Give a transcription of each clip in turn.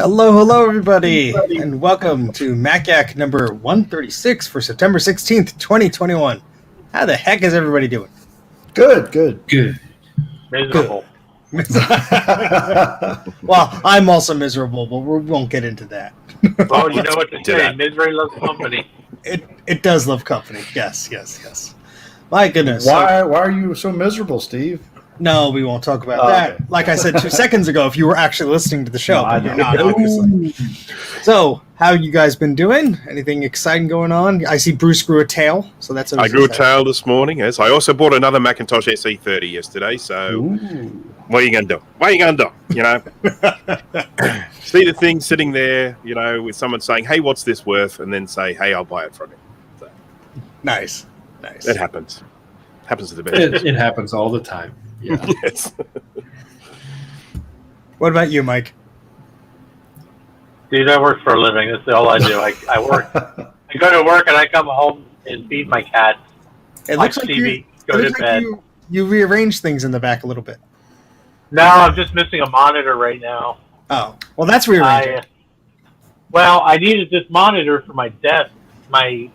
Hello, everybody, and welcome to MacYak number 136 for September 16th, 2021. How the heck is everybody doing? Good. Miserable. Well, I'm also miserable, but we won't get into that. Oh, you know what to say. Misery loves company. It does love company. Yes. My goodness. Why are you so miserable, Steve? No, we won't talk about that. Okay. Like I said 2 seconds ago, if you were actually listening to the show, No, I but you're know. not, obviously. So, how you guys been doing? Anything exciting going on? I see Bruce grew a tail, so that's I grew a tail this morning. Yes, I also bought another Macintosh SE30 yesterday. So, what are you going to do? You know, see the thing sitting there, with someone saying, "Hey, what's this worth?" and then say, "Hey, I'll buy it from you." So, Nice. It happens. Happens to the best. It happens all the time. Yeah. Yes. What about you, Mike? Dude, I work for a living. That's all I do. I work. I go to work and I come home and feed my cats. It Watch looks like TV, go to bed. you rearranged things in the back a little bit. No, I'm just missing a monitor right now. Oh, well, that's rearranging. I needed this monitor for my desk, my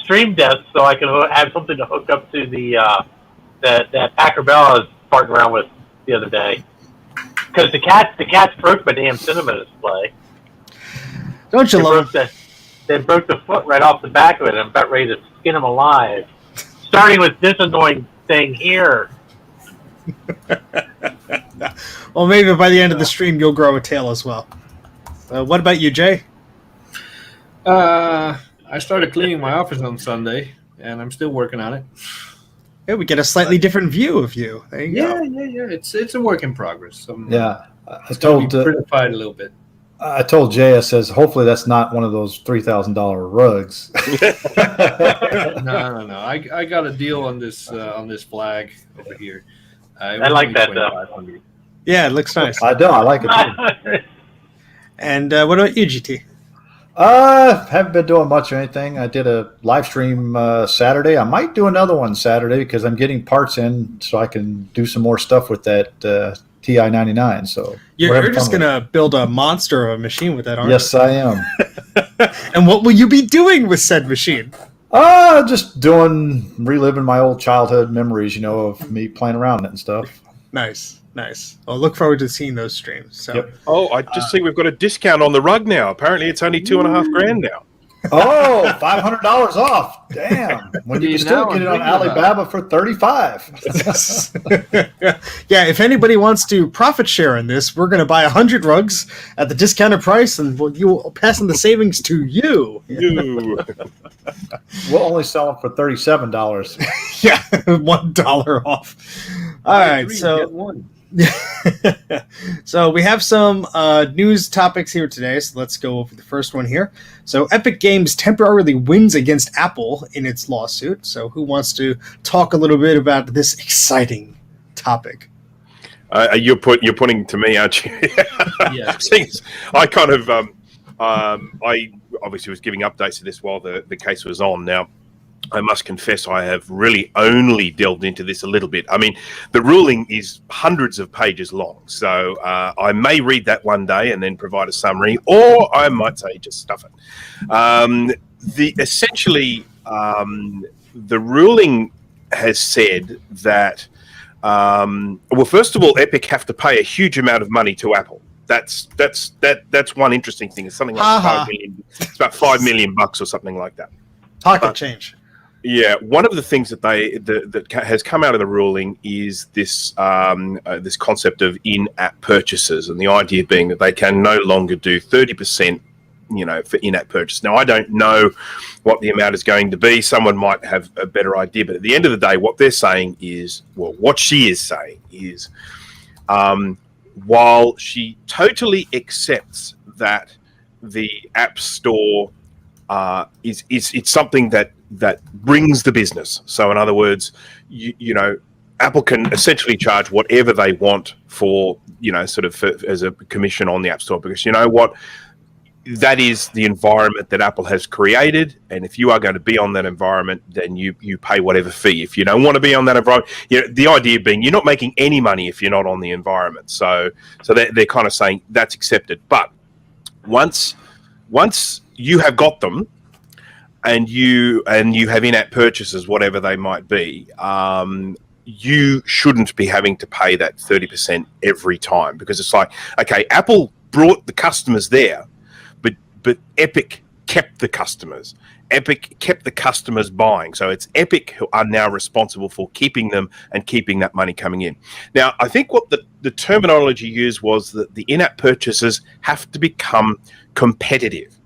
stream desk, so I can have something to hook up to the that Packer Bell I was farting around with the other day. Because the cats broke my damn cinema display. Don't you love it? They broke the foot right off the back of it. I'm about ready to skin them alive. Starting with this annoying thing here. Well, maybe by the end of the stream, you'll grow a tail as well. What about you, Jay? I started cleaning my office on Sunday, and I'm still working on it. Yeah, we get a slightly different view of you. There you go. Yeah. It's a work in progress. I told prettified a little bit. I told Jay, I says, hopefully that's not one of those $3,000 rugs. No. I got a deal on this flag over here. I like that though. Yeah, it looks nice. I do. I like it too. And what about you, GT? Haven't been doing much or anything. I did a live stream Saturday. I might do another one Saturday because I'm getting parts in so I can do some more stuff with that TI 99. So you're just going to build a monster of a machine with that, aren't you? Yes, I am. And what will you be doing with said machine? Just reliving my old childhood memories, of me playing around in it and stuff. Nice. Well, look forward to seeing those streams. So. Yep. Oh, I just see we've got a discount on the rug now. Apparently, it's only $2,500 now. Oh, $500 off! Damn, when you can still get it on Alibaba for $35. Yeah, if anybody wants to profit share in this, we're going to buy 100 rugs at the discounted price, and you'll pass on the savings to you. We'll only sell them for $37. Yeah, $1 off. All right, so. So we have some news topics here today, so let's go over the first one here. So Epic Games temporarily wins against Apple in its lawsuit. So who wants to talk a little bit about this exciting topic? You're pointing to me, aren't you? Yeah. I kind of I obviously was giving updates to this while the case was on. Now, I must confess I have really only delved into this a little bit. I mean, the ruling is hundreds of pages long, so I may read that one day and then provide a summary, or I might say just stuff it. The ruling has said that, well, first of all, Epic have to pay a huge amount of money to Apple. That's one interesting thing. It's something like $5 million. It's about $5 million or something like that. Pocket change. Yeah, one of the things that has come out of the ruling is this this concept of in-app purchases, and the idea being that they can no longer do 30%, for in-app purchase. Now, I don't know what the amount is going to be. Someone might have a better idea, but at the end of the day, what they're saying is, well, what she is saying is, while she totally accepts that the App Store it's something that brings the business. So in other words, Apple can essentially charge whatever they want for, as a commission on the App Store, because you know what, that is the environment that Apple has created, and if you are going to be on that environment, then you pay whatever fee. If you don't want to be on that environment, the idea being you're not making any money if you're not on the environment. So they're kind of saying that's accepted. But once you have got them, and you have in-app purchases, whatever they might be, you shouldn't be having to pay that 30% every time, because it's like, okay, Apple brought the customers there, but Epic kept the customers. Epic kept the customers buying. So it's Epic who are now responsible for keeping them and keeping that money coming in. Now, I think what the terminology used was that the in-app purchases have to become competitive.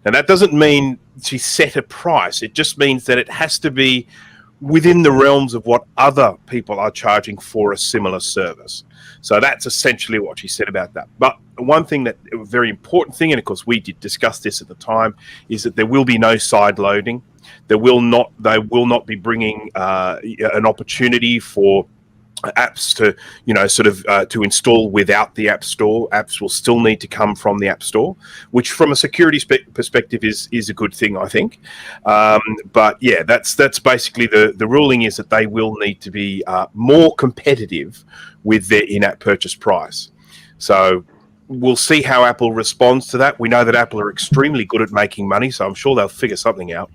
Now, that doesn't mean to set a price. It just means that it has to be within the realms of what other people are charging for a similar service. So that's essentially what she said about that. But one thing that a very important thing, and of course we did discuss this at the time, is that there will be no side loading. They will not be bringing an opportunity for apps to to install without the App Store. Apps will still need to come from the App Store, which from a security perspective is a good thing, I think. But yeah, that's basically the ruling, is that they will need to be more competitive with their in-app purchase price. So we'll see how Apple responds to that. We know that Apple are extremely good at making money, so I'm sure they'll figure something out.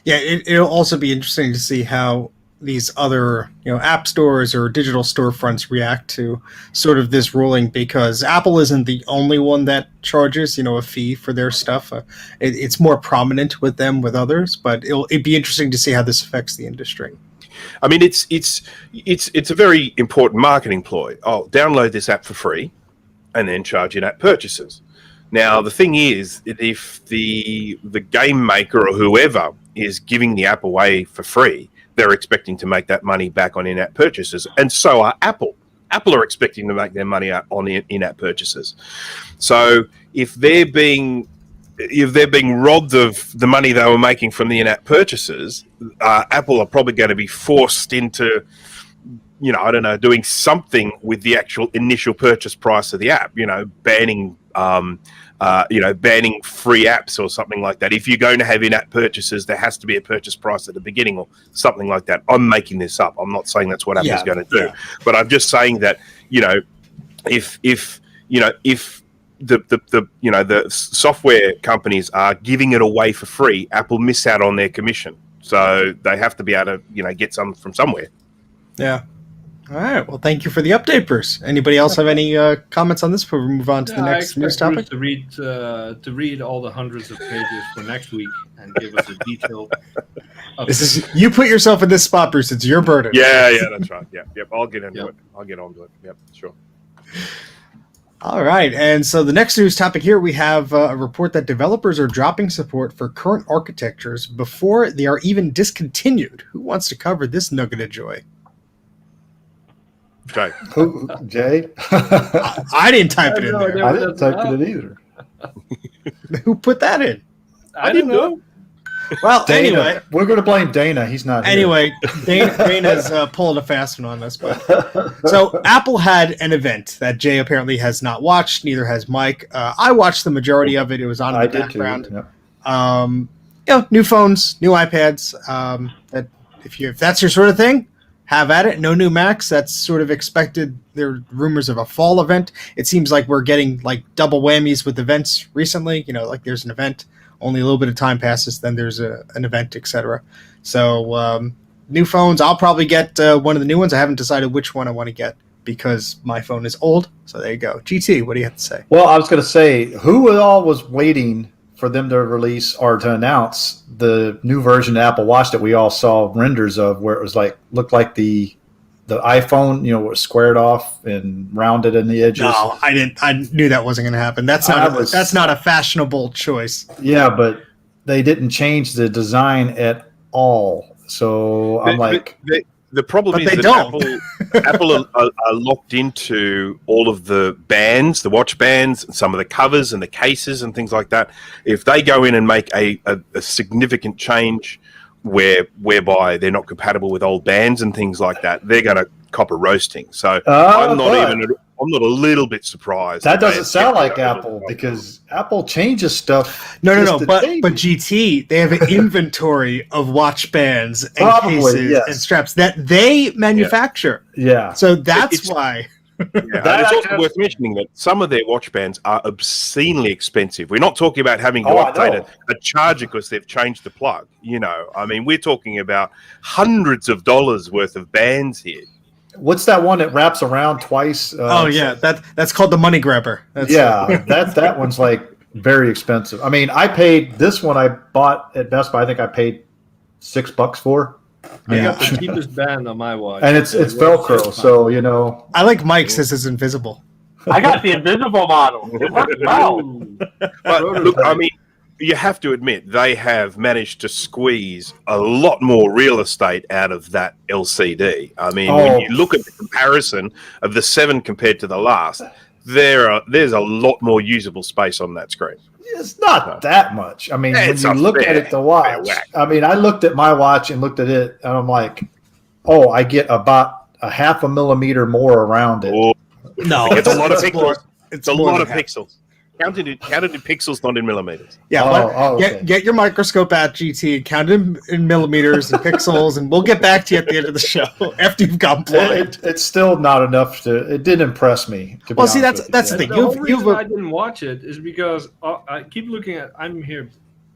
Yeah, it'll also be interesting to see how these other app stores or digital storefronts react to sort of this ruling, because Apple isn't the only one that charges a fee for their stuff. It's more prominent with them with others, but it'd be interesting to see how this affects the industry. I mean, it's a very important marketing ploy. I'll download this app for free and then charge in-app purchases. Now, the thing is, if the game maker or whoever is giving the app away for free, they're expecting to make that money back on in-app purchases. And so are Apple. Apple are expecting to make their money out on in-app purchases. So if they're being robbed of the money they were making from the in-app purchases, Apple are probably going to be forced into, doing something with the actual initial purchase price of the app, banning free apps or something like that. If you're going to have in-app purchases, there has to be a purchase price at the beginning or something like that. I'm making this up. I'm not saying that's what Apple's going to do, but I'm just saying that, if the software companies are giving it away for free, Apple miss out on their commission. So they have to be able to, get some from somewhere. Yeah. All right. Well, thank you for the update, Bruce. Anybody else have any comments on this before we move on to the next news topic? Bruce to read all the hundreds of pages for next week and give us a detailed update. You put yourself in this spot, Bruce. It's your burden. Yeah, that's right. Yep. I'll get into it. I'll get onto it. Yep, sure. All right, and so the next news topic here, we have a report that developers are dropping support for current architectures before they are even discontinued. Who wants to cover this nugget of joy? Okay. Jay? I didn't type it in there. I didn't type it either. Who put that in? I didn't know. Well, Dana. anyway. We're going to blame Dana. He's not here. Anyway, Dana's pulling a fast one on this. But so Apple had an event that Jay apparently has not watched. Neither has Mike. I watched the majority of it. It was on in the background. Yep. New phones, new iPads. That if that's your sort of thing, have at it. No new Macs. That's sort of expected. There are rumors of a fall event. It seems like we're getting like double whammies with events recently. Like there's an event, only a little bit of time passes, then there's an event, etc. So new phones. I'll probably get one of the new ones. I haven't decided which one I want to get because my phone is old. So there you go. GT, what do you have to say? Well, I was going to say, who all was waiting for them to release or to announce the new version of Apple Watch that we all saw renders of, where it was looked like the iPhone, was squared off and rounded in the edges. No, I didn't. I knew that wasn't going to happen. That's not a fashionable choice. Yeah, but they didn't change the design at all. So I'm the problem is that Apple are locked into all of the bands, the watch bands, and some of the covers and the cases and things like that. If they go in and make a significant change whereby they're not compatible with old bands and things like that, they're going to cop a roasting. So I'm not I'm not a little bit surprised. That doesn't they sound like kept it Apple, over the because Apple changes stuff. No, just to but change it. GT, they have an inventory of watch bands and Probably, cases yes. and straps that they manufacture. Yeah. So that's It's- why. Yeah, That and it's I also can- worth mentioning that some of their watch bands are obscenely expensive. We're not talking about having to Oh, I update know. a charger because they've changed the plug. I mean, we're talking about hundreds of dollars worth of bands here. What's that one that wraps around twice? That's called the money grabber. That's, that one's like very expensive. I mean, I paid this one. I bought at Best Buy. I think I paid $6 for. I got the cheapest band on my watch. And it's Velcro, so I like Mike's since it's invisible. I got the invisible model. It works well. But look, I mean, you have to admit they have managed to squeeze a lot more real estate out of that LCD. I mean, when you look at the comparison of the 7 compared to the last, there's a lot more usable space on that screen. it's not that much. I mean, when It's you a look fair- at it, the watch. fair whack. I mean, I looked at my watch and looked at it, and I'm like, oh, I get about a half a millimeter more around it. Oh, No, it's a lot of pixels. It's It's a more lot than of half. pixels. Counted in pixels, not in millimeters. Yeah, Okay. get your microscope out, GT, and count it in millimeters and pixels, and we'll get back to you at the end of the show after you've gone blind. It's still not enough to. It didn't impress me. To be Well, see, honest that's with the you. thing. The whole You've reason I didn't watch it is because I keep looking at. I'm here,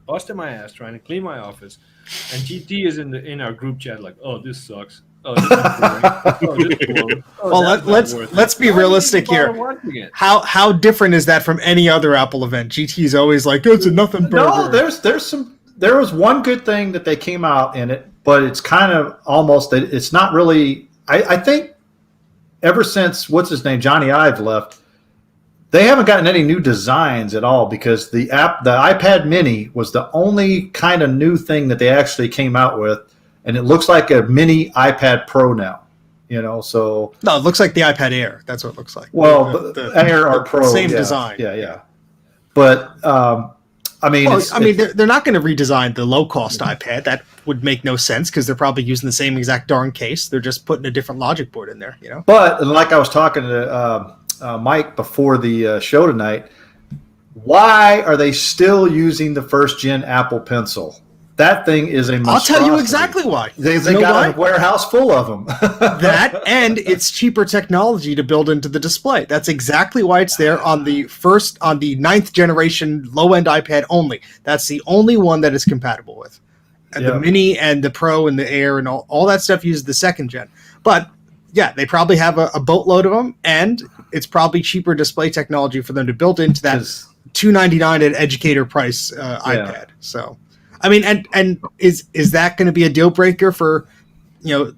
busting my ass trying to clean my office, and GT is in our group chat like, "Oh, this sucks. Oh, this is boring. Oh, this is boring. Oh, Well, that's not let's worth it." let's be Why realistic did you here. bother watching it? How different is that from any other Apple event? GT's always like, it's a nothing burger. No, there was one good thing that they came out in it, but it's kind of almost. It's not really. I think ever since what's his name, Johnny Ive left, they haven't gotten any new designs at all, because the iPad Mini was the only kind of new thing that they actually came out with, and it looks like a mini iPad Pro now. So No, it looks like the iPad Air. That's what it looks like. well, The Air or Pro, same yeah, design. yeah. But I mean, they're not going to redesign the low-cost iPad. That would make no sense because they're probably using the same exact darn case. They're just putting a different logic board in there. But like I was talking to Mike before the show tonight, why are they still using the first gen Apple Pencil? That thing is a I'll tell you monstrosity. exactly why. They You know got why? a warehouse full of them. That and it's cheaper technology to build into the display. That's exactly why it's there on the 9th generation low-end iPad only. That's the only one that is compatible with. And the Mini and the Pro and the Air and all that stuff uses the 2nd gen. But yeah, they probably have a boatload of them, and it's probably cheaper display technology for them to build into that $299 at educator price iPad. So, I mean, and is that going to be a deal breaker for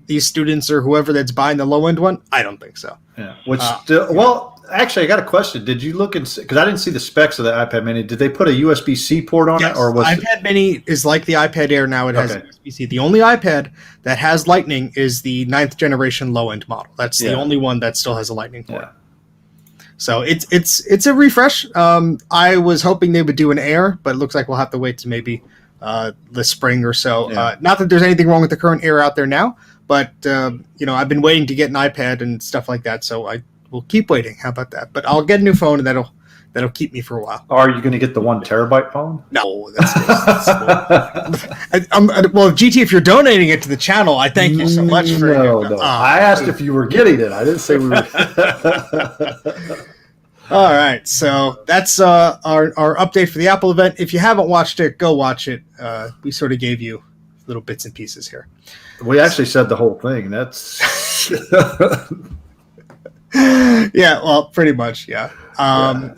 these students or whoever that's buying the low end one? I don't think so. Yeah. Well, actually, I got a question. Did you look because I didn't see the specs of the iPad Mini? Did they put a USB-C port on it, or was iPad Mini is like the iPad Air now? It has Okay. USB-C. The only iPad that has Lightning is the 9th generation low end model. That's the only one that still has a Lightning port. Yeah. So it's a refresh. I was hoping they would do an Air, but it looks like we'll have to wait to maybe the spring or so. Yeah. Not that there's anything wrong with the current Air out there now, but I've been waiting to get an iPad and stuff like that, so I will keep waiting. How about that? But I'll get a new phone, and that'll keep me for a while. Are you going to get the 1 terabyte phone? No, well, GT, if you're donating it to the channel, I thank you so much for it. No. I asked if you were getting it. I didn't say we were. All right, so that's our update for the Apple event. If you haven't watched it, go watch it. We sort of gave you little bits and pieces here. We actually said the whole thing. That's Yeah, well, pretty much, yeah.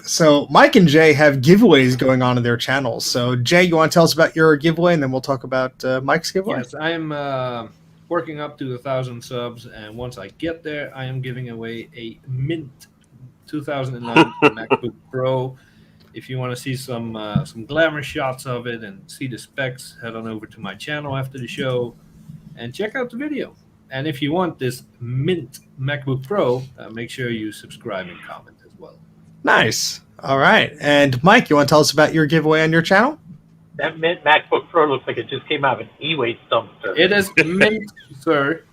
So Mike and Jay have giveaways going on in their channels. So Jay, you want to tell us about your giveaway, and then we'll talk about Mike's giveaway? Yes, I'm working up to 1,000 subs, and once I get there, I am giving away a Mint 2009 MacBook Pro. If you want to see some glamour shots of it and see the specs, head on over to my channel after the show and check out the video. And if you want this Mint MacBook Pro, make sure you subscribe and comment as well. Nice. All right. And Mike, you want to tell us about your giveaway on your channel? That Mint MacBook Pro looks like it just came out of an e-waste dumpster. It is mint, sir.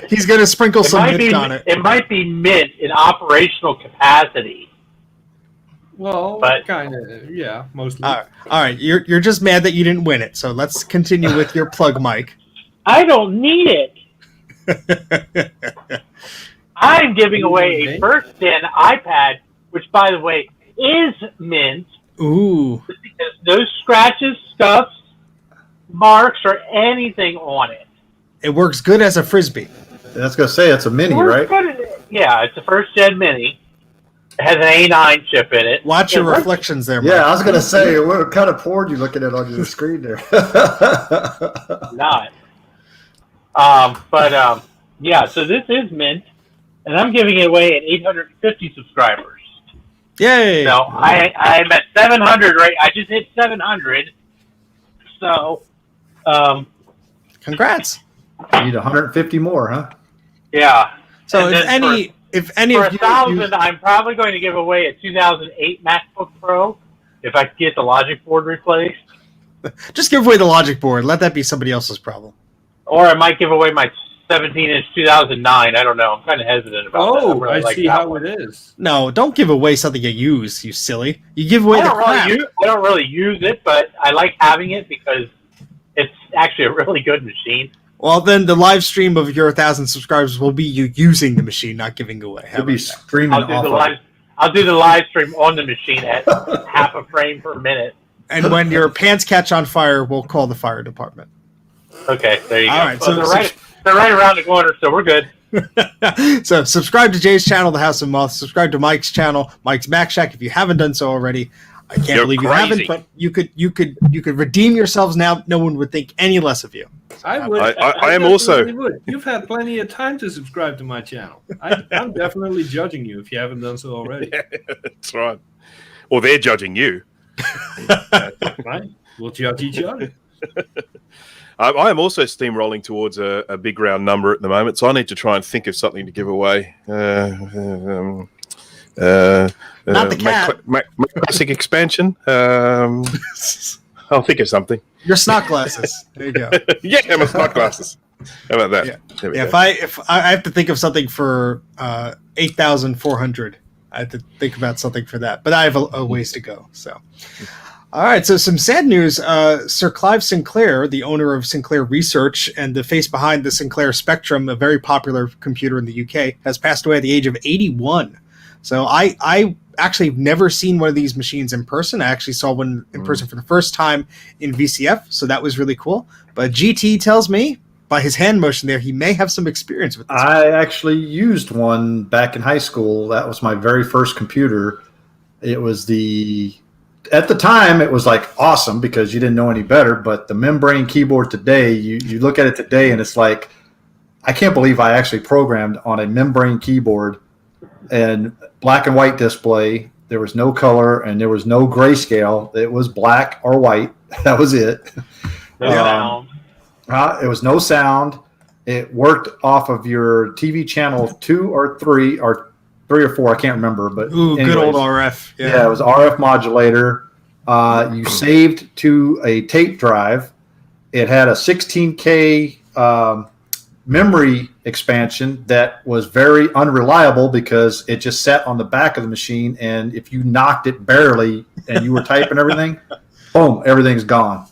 He's going to sprinkle some mint on it. It might be mint in operational capacity. Well, But- kind of, yeah, mostly. All right. You're just mad that you didn't win it. So let's continue with your plug, Mike. I don't need it. I'm giving away a first gen iPad, which, by the way, is mint. Ooh. Because no scratches, scuffs, marks, or anything on it. It works good as a Frisbee. I was going to say, it's a mini, right? Yeah, it's a first gen mini. It has an A9 chip in it. Watch your It works. reflections there, Mike. Yeah, I was going to say, what kind of porn you looking at on your screen there? Not. Yeah, so this is mint, and I'm giving it away at 850 subscribers. Yay! So I'm at 700, right? I just hit 700. So, Congrats. You need 150 more, huh? yeah. So And if then any for of you, 1,000, I'm probably going to give away a 2008 MacBook Pro if I can get the logic board replaced. just give away the logic board. Let that be somebody else's problem. Or I might give away my 17-inch 2009. I don't know. I'm kind of hesitant about that. Oh, really I like see that how one. it is. No, don't give away something you use, you silly. You give away I the don't, crap. I don't really use it, but I like having it because it's actually a really good machine. Well, then the live stream of your 1,000 subscribers will be you using the machine, not giving away. How You'll be about that? streaming I'll do off the of live. it. I'll do the live stream on the machine at half a frame per minute. And when your pants catch on fire, we'll call the fire department. Okay, there you go. All right, Well, so- they're right around the corner, so we're good. So subscribe to Jay's channel, The House of Moth. Subscribe to Mike's channel, Mike's Mac Shack, if you haven't done so already. I can't You're believe you crazy. haven't, but you could redeem yourselves now. No one would think any less of you. I would. I am also- definitely would. You've had plenty of time to subscribe to my channel. I'm definitely judging you if you haven't done so already. That's right. Or they're judging you. Right? We'll judge each other. I am also steamrolling towards a big round number at the moment, so I need to try and think of something to give away. Not the cat. Mac Classic expansion. I'll think of something. Your snot glasses. There you go. Yeah, my smart glasses. How about that? Yeah. There we Yeah, go. if I have to think of something for 8,400, I have to think about something for that. But I have a ways to go. So, all right. So some sad news. Sir Clive Sinclair, the owner of Sinclair Research and the face behind the Sinclair Spectrum, a very popular computer in the UK, has passed away at the age of 81. So I actually have never seen one of these machines in person. I actually saw one in person for the first time in VCF. So that was really cool. But GT tells me, by his hand motion there, he may have some experience with this. I actually used one back in high school. That was my very first computer. It was at the time, it was like awesome because you didn't know any better. But the membrane keyboard today, you look at it today and it's like, I can't believe I actually programmed on a membrane keyboard and black and white display. There was no color and there was no grayscale. It was black or white. That was it. It was no sound. It worked off of your TV channel 2 or 3 or 3 or 4. I can't remember, but Ooh, good old RF. yeah, it was RF modulator. You saved to a tape drive. It had a 16K memory expansion that was very unreliable because it just sat on the back of the machine, and if you knocked it barely and you were typing everything, boom, everything's gone.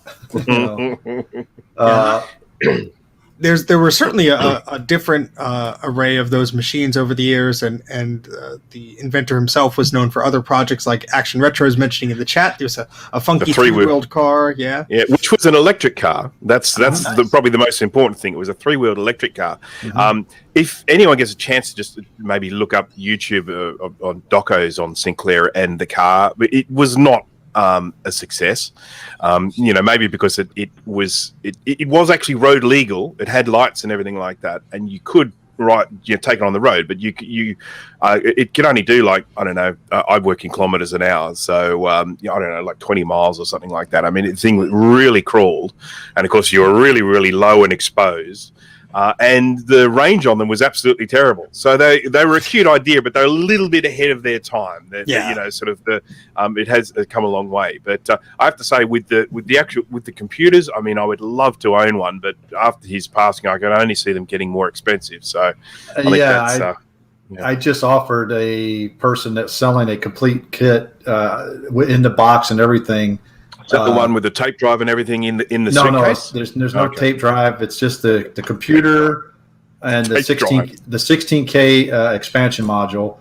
There were certainly a different array of those machines over the years, and the inventor himself was known for other projects like Action Retro is mentioning in the chat. There's a funky The three-wheel- three-wheeled car, yeah. Yeah, which was an electric car. That's probably the most important thing. It was a three-wheeled electric car. If anyone gets a chance to just maybe look up YouTube on docos on Sinclair and the car, it was not a success. Maybe because it was actually road legal. It had lights and everything like that, and you could take it on the road, but it could only do I work in kilometers an hour, so I don't know, like 20 miles or something like that. I mean, the thing really crawled, and of course you were really, really low and exposed. and the range on them was absolutely terrible. So they were a cute idea, but they're a little bit ahead of their time. Sort of it has come a long way. But I have to say, with the computers, I mean, I would love to own one, but after his passing, I can only see them getting more expensive. So I think that's. I just offered a person that's selling a complete kit in the box and everything. Is that the one with the tape drive and everything in the suitcase? No, there's no tape drive. It's just the computer and the 16K expansion module.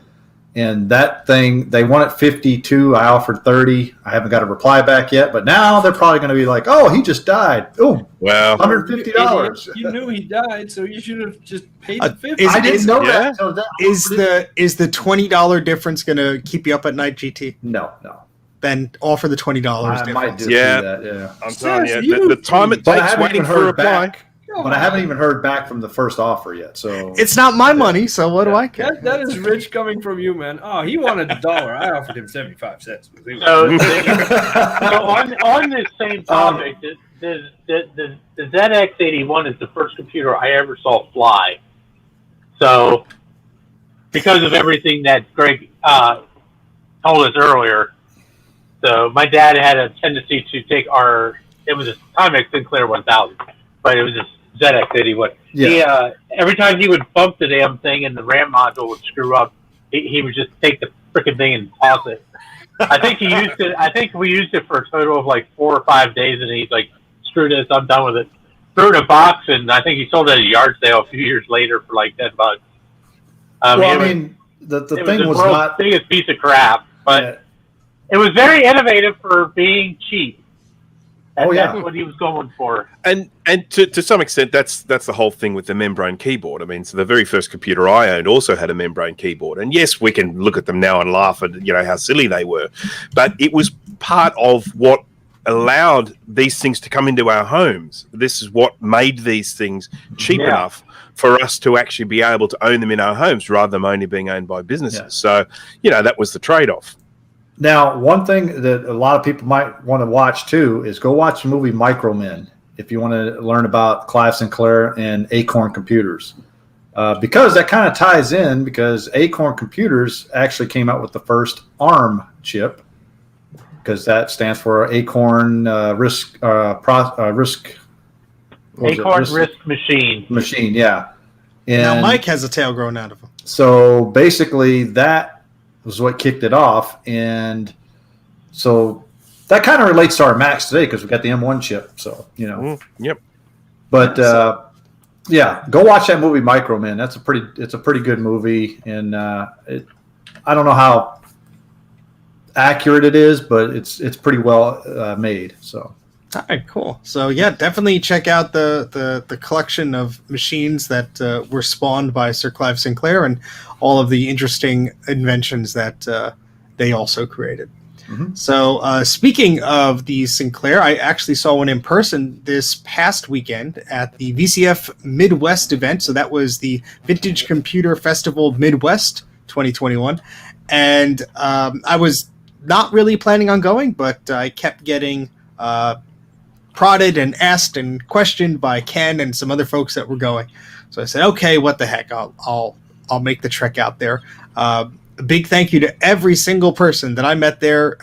And that thing, they wanted 52. I offered 30. I haven't got a reply back yet, but now they're probably going to be like, "Oh, he just died. Oh, well, $150." You knew he died, so you should have just paid the 50. I didn't know that. So is the $20 difference going to keep you up at night, GT? No. Then offer the $20 I difference. might do that. Yeah, I'm telling you, the time it takes waiting for a reply. But I haven't even heard back from the first offer yet. So it's not my money, so what do I care? That is rich coming from you, man. Oh, he wanted $1. I offered him 75 cents. So on this same topic, the ZX81 is the first computer I ever saw fly. So because of everything that Greg told us earlier, so my dad had a tendency to take it was a Timex Sinclair 1000, but it was a ZX81. Yeah. Every time he would bump the damn thing and the RAM module would screw up, he would just take the freaking thing and toss it. I think we used it for a total of like 4 or 5 days, and he's like, "Screw this, I'm done with it." Threw it in a box, and I think he sold it at a yard sale a few years later for like $10. The thing was not the biggest piece of crap, but it was very innovative for being cheap. That's what he was going for. And to some extent, that's the whole thing with the membrane keyboard. I mean, so the very first computer I owned also had a membrane keyboard. And yes, we can look at them now and laugh at how silly they were, but it was part of what allowed these things to come into our homes. This is what made these things cheap enough for us to actually be able to own them in our homes rather than only being owned by businesses. Yeah. So, that was the trade-off. Now, one thing that a lot of people might want to watch too is go watch the movie Micromen if you want to learn about Clive Sinclair and Acorn Computers. Because that kind of ties in, because Acorn Computers actually came out with the first ARM chip, because that stands for Acorn Risk Machine. Machine, yeah. And now Mike has a tail growing out of him. So basically that was what kicked it off, and so that kind of relates to our Macs today because we got the M1 chip. So Yep. But go watch that movie Micromen. It's a pretty good movie, and I don't know how accurate it is, but it's pretty well made. So. All right, cool. So definitely check out the collection of machines that were spawned by Sir Clive Sinclair and all of the interesting inventions that they also created. Mm-hmm. So speaking of the Sinclair, I actually saw one in person this past weekend at the VCF Midwest event. So that was the Vintage Computer Festival Midwest 2021. And I was not really planning on going, but I kept getting prodded and asked and questioned by Ken and some other folks that were going. So I said, okay, what the heck? I'll make the trek out there. A big thank you to every single person that I met there,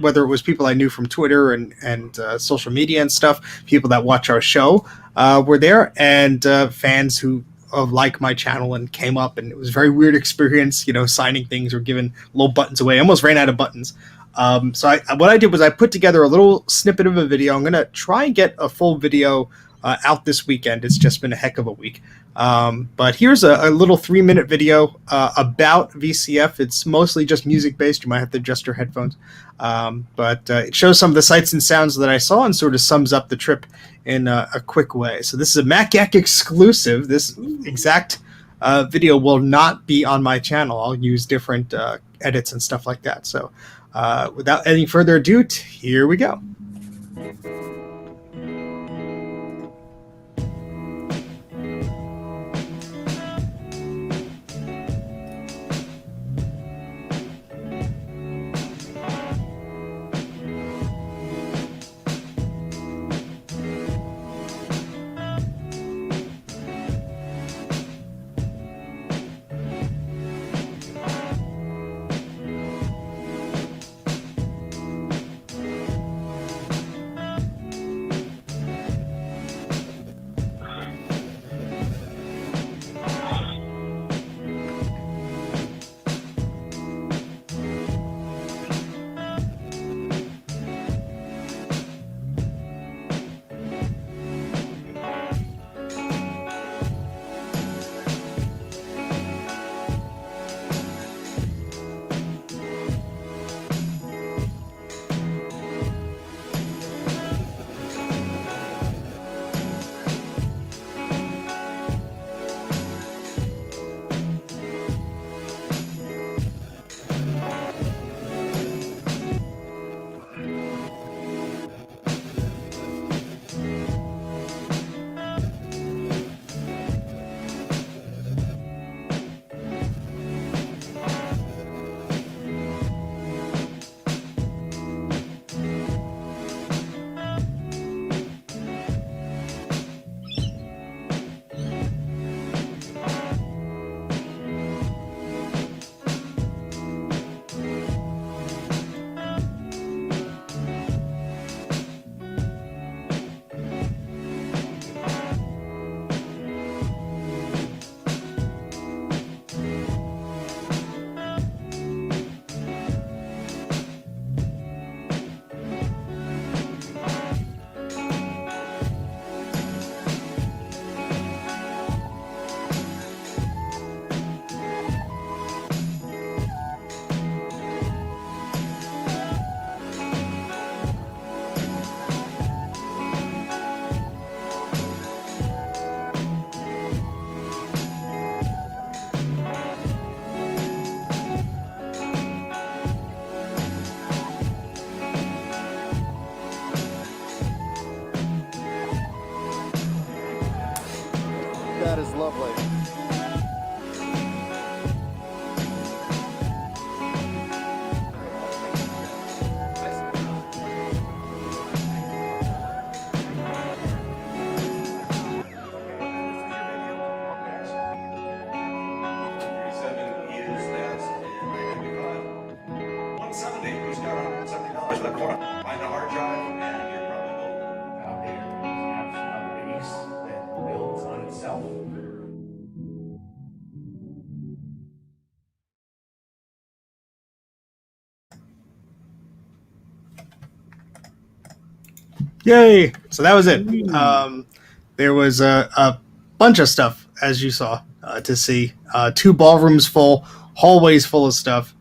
whether it was people I knew from Twitter and social media and stuff, people that watch our show were there, and fans who like my channel and came up, and it was a very weird experience, signing things or giving little buttons away. I almost ran out of buttons. So what I did was I put together a little snippet of a video. I'm going to try and get a full video out this weekend. It's just been a heck of a week. But here's a little 3-minute video about VCF. It's mostly just music-based. You might have to adjust your headphones. But it shows some of the sights and sounds that I saw and sort of sums up the trip in a quick way. So this is a MacYak exclusive. This exact video will not be on my channel. I'll use different edits and stuff like that. So without any further ado, here we go. It's got $170 for find a hard drive, and you're probably golden. Out there, you have a base that builds on itself. Yay! So that was it. There was a bunch of stuff, as you saw, to see. 2 ballrooms full, hallways full of stuff,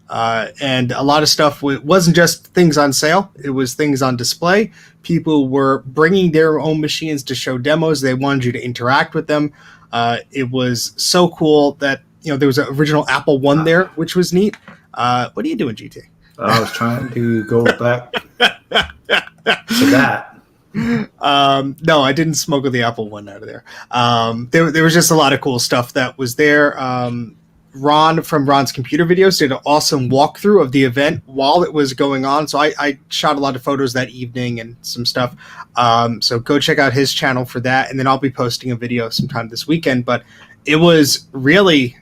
and a lot of stuff wasn't just things on sale. It was things on display. People were bringing their own machines to show demos. They wanted you to interact with them. It was so cool that there was an original Apple One there, which was neat. What are you doing, GT? I was trying to go back to that. No, I didn't smuggle the Apple One out of there. There was just a lot of cool stuff that was there. Ron from Ron's Computer Videos did an awesome walkthrough of the event while it was going on. So I shot a lot of photos that evening and some stuff. So go check out his channel for that. And then I'll be posting a video sometime this weekend. But it was really,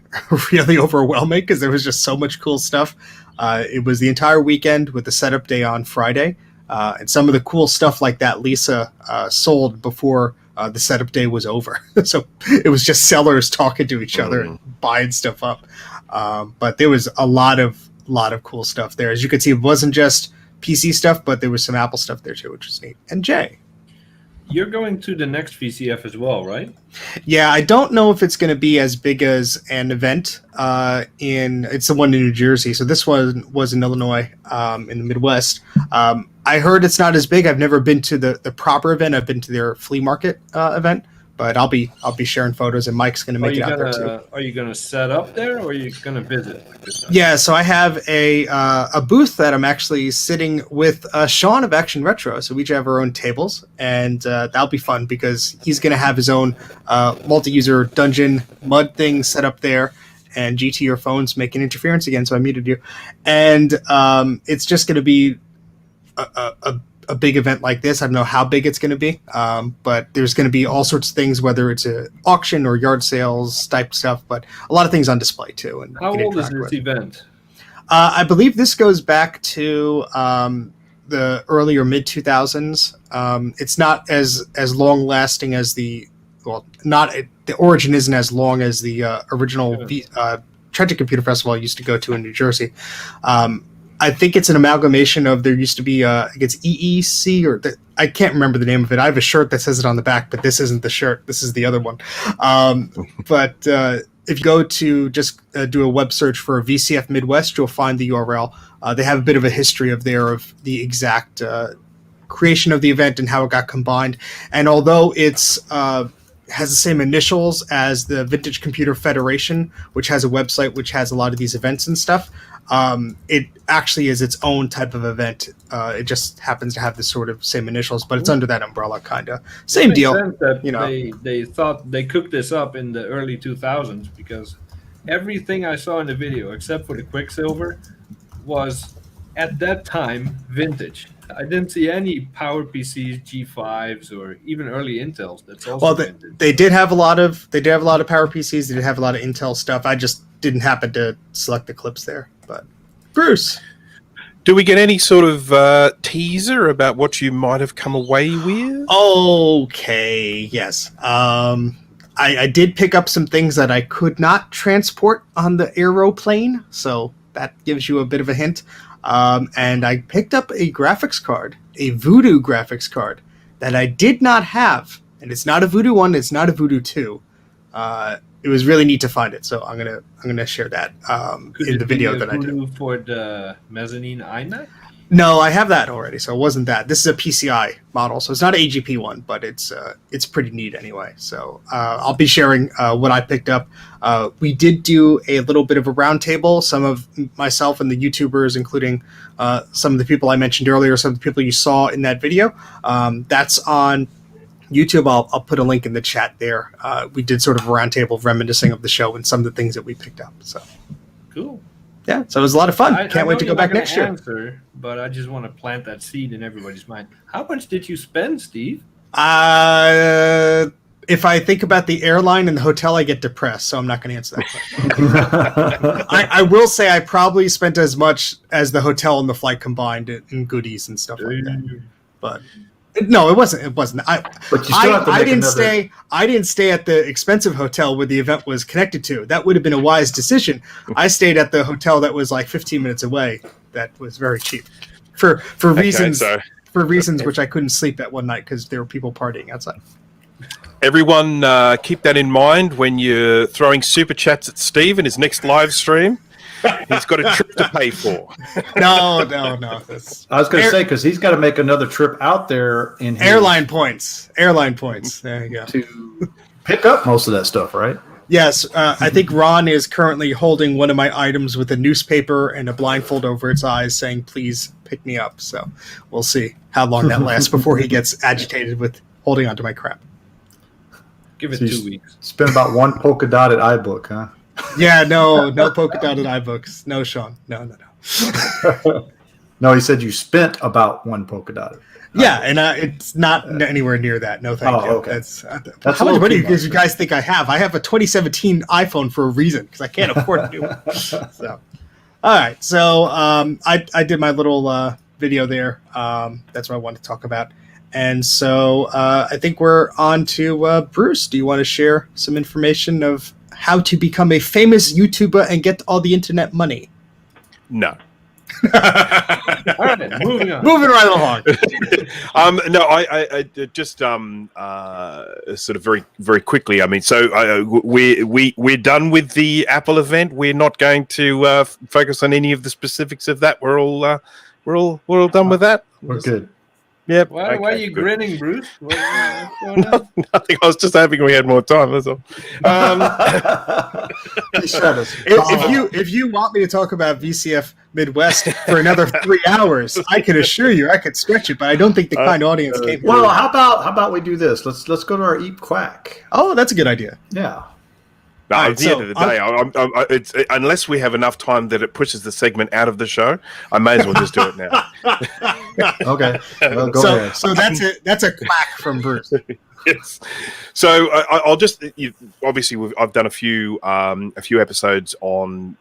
really overwhelming because there was just so much cool stuff. It was the entire weekend with the setup day on Friday. And some of the cool stuff like that Lisa sold before the setup day was over. So it was just sellers talking to each other and buying stuff up. But there was a lot of cool stuff there. As you could see, it wasn't just PC stuff, but there was some Apple stuff there too, which was neat. And Jay. You're going to the next VCF as well, right? Yeah, I don't know if it's going to be as big as an event. It's the one in New Jersey. So this one was in Illinois, in the Midwest. I heard it's not as big. I've never been to the proper event. I've been to their flea market event, but I'll be sharing photos, and Mike's going to make it out there too. Are you going to set up there, or are you going to visit? Yeah, so I have a booth that I'm actually sitting with Sean of Action Retro. So we each have our own tables, and that'll be fun because he's going to have his own multi-user dungeon mud thing set up there. And GT, your phone's making interference again, so I muted you. And it's just going to be a big event like this. I don't know how big it's going to be, but there's going to be all sorts of things, whether it's an auction or yard sales type stuff, but a lot of things on display too. And how old is this event? I believe this goes back to the early or mid 2000s. It's not as long lasting as the origin isn't as long as the original Trenton Computer Festival I used to go to in New Jersey. I think it's an amalgamation of, there used to be, I think it's EEC, I can't remember the name of it. I have a shirt that says it on the back, but this isn't the shirt. This is the other one. But if you go to just do a web search for VCF Midwest, you'll find the URL. They have a bit of a history of the exact creation of the event and how it got combined. And although it's has the same initials as the Vintage Computer Federation, which has a website which has a lot of these events and stuff, it actually is its own type of event. It just happens to have the sort of same initials, but it's under that umbrella, kind of. Same deal. They thought they cooked this up in the early 2000s because everything I saw in the video, except for the Quicksilver, was at that time vintage. I didn't see any PowerPCs, G5s, or even early Intels. That's also vintage. They did have a lot of PowerPCs. They did have a lot of Intel stuff. I just didn't happen to select the clips there. But Bruce, do we get any sort of teaser about what you might have come away with? Okay, yes. I did pick up some things that I could not transport on the aeroplane, so that gives you a bit of a hint. And I picked up a graphics card, a Voodoo graphics card that I did not have, and it's not a Voodoo 1, it's not a Voodoo 2. It was really neat to find it, so I'm gonna share that in the video that I did. For the mezzanine iMac? No, I have that already, so it wasn't that. This is a PCI model, so it's not an AGP one, but it's pretty neat anyway. So I'll be sharing what I picked up. We did do a little bit of a roundtable. Some of myself and the YouTubers, including some of the people I mentioned earlier, some of the people you saw in that video. That's on YouTube. I'll put a link in the chat there. We did sort of a roundtable reminiscing of the show and some of the things that we picked up. So cool. Yeah, so it was a lot of fun. Can't wait to go back next year. But I just want to plant that seed in everybody's mind. How much did you spend, Steve? It if I think about the airline and the hotel, I get depressed, so I'm not going to answer that question. I will say I probably spent as much as the hotel and the flight combined in goodies and stuff like that. But no, it wasn't. It wasn't. But you still have to make another. I didn't stay at the expensive hotel where the event was connected to. That would have been a wise decision. I stayed at the hotel that was like 15 minutes away. That was very cheap for reasons which I couldn't sleep at one night because there were people partying outside. Everyone, keep that in mind when you're throwing super chats at Steve in his next live stream. He's got a trip to pay for. No. I was going to say, because he's got to make another trip out there in airline points. There you go. To pick up most of that stuff, right? Yes, I think Ron is currently holding one of my items with a newspaper and a blindfold over its eyes, saying, "Please pick me up." So we'll see how long that lasts before he gets agitated with holding onto my crap. Give it 2 weeks. Spend about one polka dotted iBook, huh? Yeah, no polka dotted iBooks. No, Sean. No. No, he said you spent about one polka dotted. Yeah, and it's not anywhere near that. No, thank you. Okay. That's how much money do you guys think I have? I have a 2017 iPhone for a reason because I can't afford a new one. So, all right. So I did my little video there. That's what I wanted to talk about. And so I think we're on to Bruce. Do you want to share some information of how to become a famous YouTuber and get all the internet money? No. All right, moving on. Moving right along. No, I just sort of very, very quickly. I mean, so we're done with the Apple event. We're not going to focus on any of the specifics of that. We're all done with that. We're good. Yep. Why are you grinning, Bruce? What's going on? Nothing. I was just hoping we had more time. That's all. If you want me to talk about VCF Midwest for another 3 hours, I can assure you I could stretch it, but I don't think the kind audience came. Well, how about we do this? Let's go to our Eep Quack. Oh, that's a good idea. Yeah. No, at the end of the day, it's, unless we have enough time that it pushes the segment out of the show, I may as well just do it now. Okay. Well, go ahead. So that's a quack from Bruce. Yes. So I'll just obviously I've done a few episodes on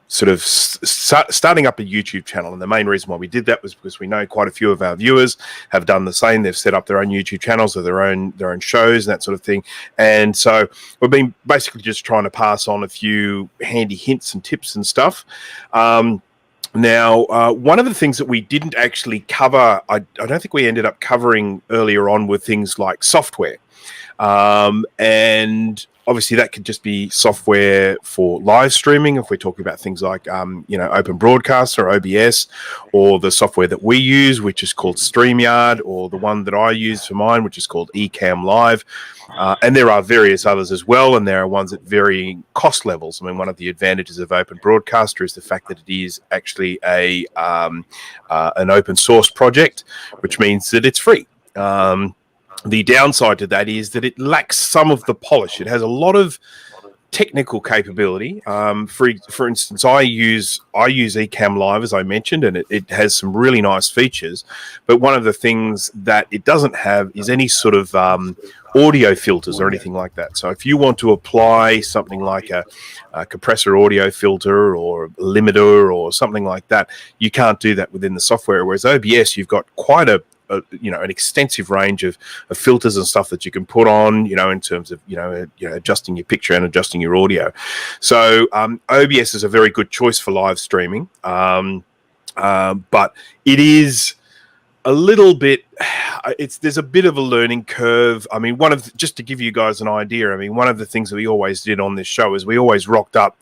sort of starting up a YouTube channel, and the main reason why we did that was because we know quite a few of our viewers have done the same. They've set up their own YouTube channels or their own shows and that sort of thing, and so we've been basically just trying to pass on a few handy hints and tips and stuff. Now, one of the things that we didn't actually cover, I don't think we ended up covering earlier on, were things like software. And obviously that could just be software for live streaming if we're talking about things like, Open Broadcast or OBS, or the software that we use, which is called StreamYard, or the one that I use for mine, which is called Ecamm Live. And there are various others as well, and there are ones at varying cost levels. I mean, one of the advantages of Open Broadcaster is the fact that it is actually an open source project, which means that it's free. The downside to that is that it lacks some of the polish. It has a lot of technical capability. For instance, I use Ecamm Live, as I mentioned, and it has some really nice features. But one of the things that it doesn't have is any sort of audio filters or anything like that. So if you want to apply something like a compressor audio filter or a limiter or something like that, you can't do that within the software. Whereas OBS, you've got quite an extensive range of filters and stuff that you can put on, in terms of, adjusting your picture and adjusting your audio. So OBS is a very good choice for live streaming. But it is a little bit, there's a bit of a learning curve. I mean, just to give you guys an idea, one of the things that we always did on this show is we always rocked up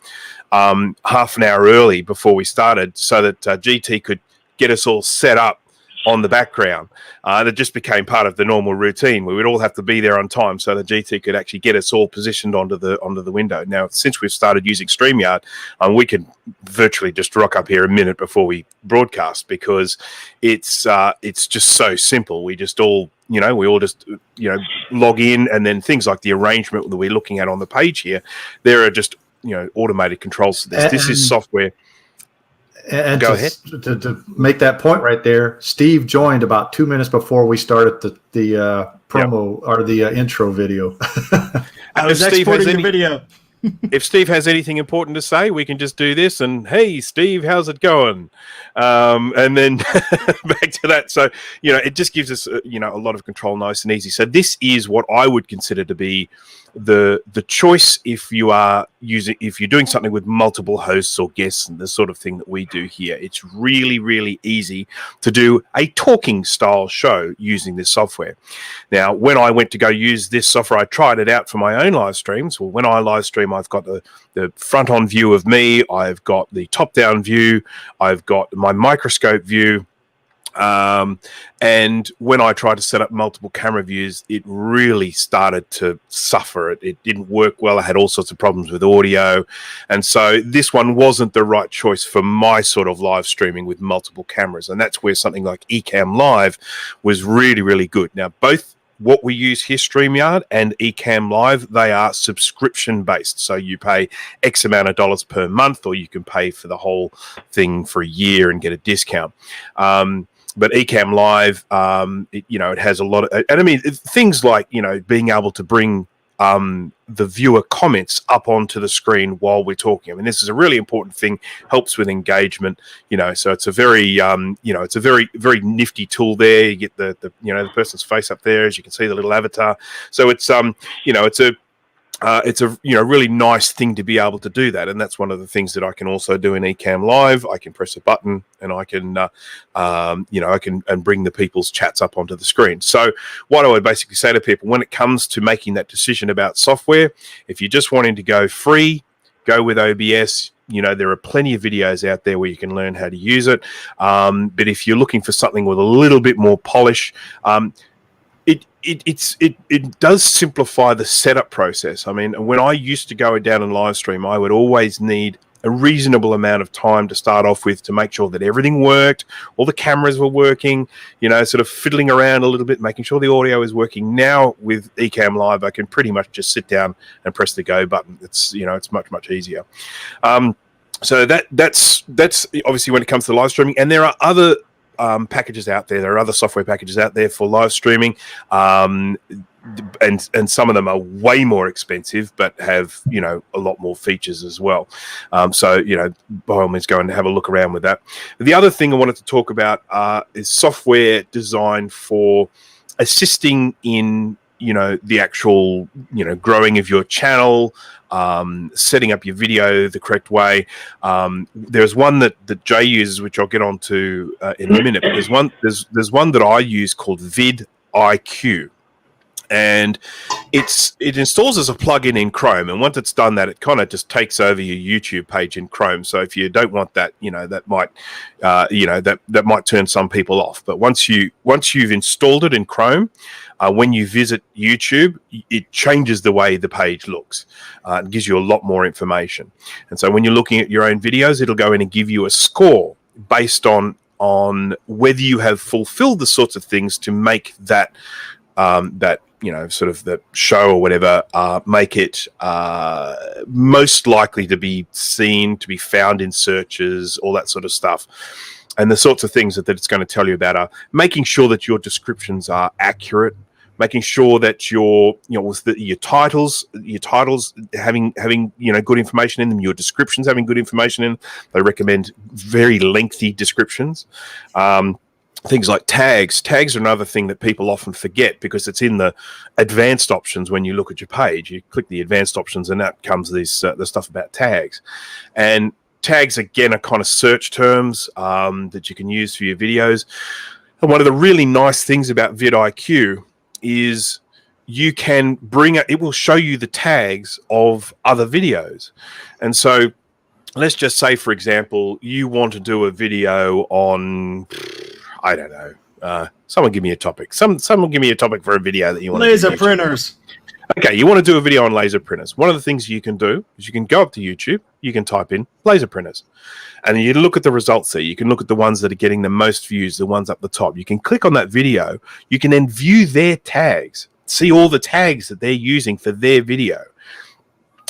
half an hour early before we started so that GT could get us all set up on the background. It just became part of the normal routine. We would all have to be there on time so that GT could actually get us all positioned onto the window. Now, since we've started using StreamYard, we can virtually just rock up here a minute before we broadcast because it's just so simple. We just all just log in, and then things like the arrangement that we're looking at on the page here, there are just automated controls to this. This is software. And Go ahead. to make that point right there, Steve joined about 2 minutes before we started the promo or the intro video. I was If Steve has exporting your any- video. If Steve has anything important to say, we can just do this. And hey, Steve, how's it going? And then back to that. So, it just gives us, a lot of control, nice and easy. So this is what I would consider to be the choice if you're doing something with multiple hosts or guests and the sort of thing that we do here. It's really, really easy to do a talking style show using this software. Now, when I went to go use this software, I tried it out for my own live streams. Well, when I live stream, I've got the front on view of me. I've got the top down view. I've got my microscope view. And when I tried to set up multiple camera views, it really started to suffer. It didn't work well. I had all sorts of problems with audio. And so this one wasn't the right choice for my sort of live streaming with multiple cameras. And that's where something like Ecamm Live was really, really good. Now, both what we use here, StreamYard and Ecamm Live, they are subscription based. So you pay X amount of dollars per month, or you can pay for the whole thing for a year and get a discount. But Ecamm Live, it has a lot of, and I mean, things like, being able to bring the viewer comments up onto the screen while we're talking. I mean, this is a really important thing, helps with engagement, so it's a very, it's a very, very nifty tool there. You get the person's face up there, as you can see, the little avatar. So it's, it's a really nice thing to be able to do that, and that's one of the things that I can also do in Ecamm Live. I can press a button and I can I can bring the people's chats up onto the screen. So what I would basically say to people when it comes to making that decision about software, if you're just wanting to go free, go with OBS. There are plenty of videos out there where you can learn how to use it, but if you're looking for something with a little bit more polish, it does simplify the setup process. I mean, when I used to go down and live stream, I would always need a reasonable amount of time to start off with to make sure that everything worked, all the cameras were working, sort of fiddling around a little bit, making sure the audio is working. Now with Ecamm Live, I can pretty much just sit down and press the go button. It's it's much, much easier. So that's obviously when it comes to live streaming, and there are other packages out there. There are other software packages out there for live streaming, and some of them are way more expensive, but have a lot more features as well. So by all means, go and have a look around with that. The other thing I wanted to talk about is software designed for assisting in the actual growing of your channel, setting up your video the correct way. There's one that Jay uses, which I'll get onto in a minute. But there's one that I use called vidIQ, and it installs as a plugin in Chrome. And once it's done that, it kind of just takes over your YouTube page in Chrome. So if you don't want that, that might that might turn some people off. But once you've installed it in Chrome, when you visit YouTube, it changes the way the page looks. It gives you a lot more information. And so when you're looking at your own videos, it'll go in and give you a score based on whether you have fulfilled the sorts of things to make that sort of the show or whatever, make it most likely to be seen, to be found in searches, all that sort of stuff. And the sorts of things that it's going to tell you about are making sure that your descriptions are accurate, making sure that your titles having good information in them, your descriptions having good information in them. They recommend very lengthy descriptions. Things like tags. Tags are another thing that people often forget because it's in the advanced options. When you look at your page, you click the advanced options and that comes the stuff about tags. And tags, again, are kind of search terms that you can use for your videos. And one of the really nice things about vidIQ is you can it will show you the tags of other videos. And so let's just say, for example, you want to do a video on, I don't know, someone give me a topic. Someone give me a topic for a video that you want laser to do. printers. Okay, you want to do a video on laser printers. One of the things you can do is you can go up to YouTube, you can type in laser printers, and you look at the results there. You can look at the ones that are getting the most views, the ones up the top. You can click on that video. You can then view their tags, see all the tags that they're using for their video.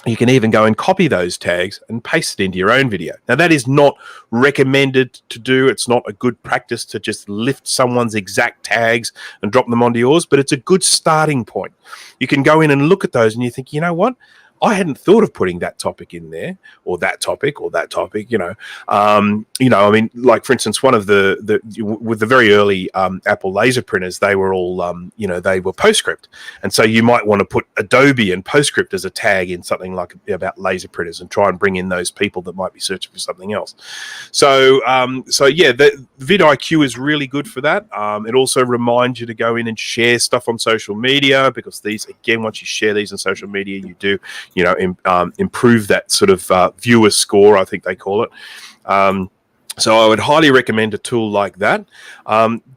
You can even go and copy those tags and paste it into your own video. Now, that is not recommended to do. It's not a good practice to just lift someone's exact tags and drop them onto yours, but it's a good starting point. You can go in and look at those and you think, you know what? I hadn't thought of putting that topic in there, or that topic, or that topic. I mean, like for instance, one of the with the very early Apple laser printers, they were all, they were PostScript, and so you might want to put Adobe and PostScript as a tag in something like about laser printers, and try and bring in those people that might be searching for something else. So yeah, the vidIQ is really good for that. It also reminds you to go in and share stuff on social media, because these, again, once you share these on social media, you do improve that sort of viewer score, I think they call it. So I would highly recommend a tool like that.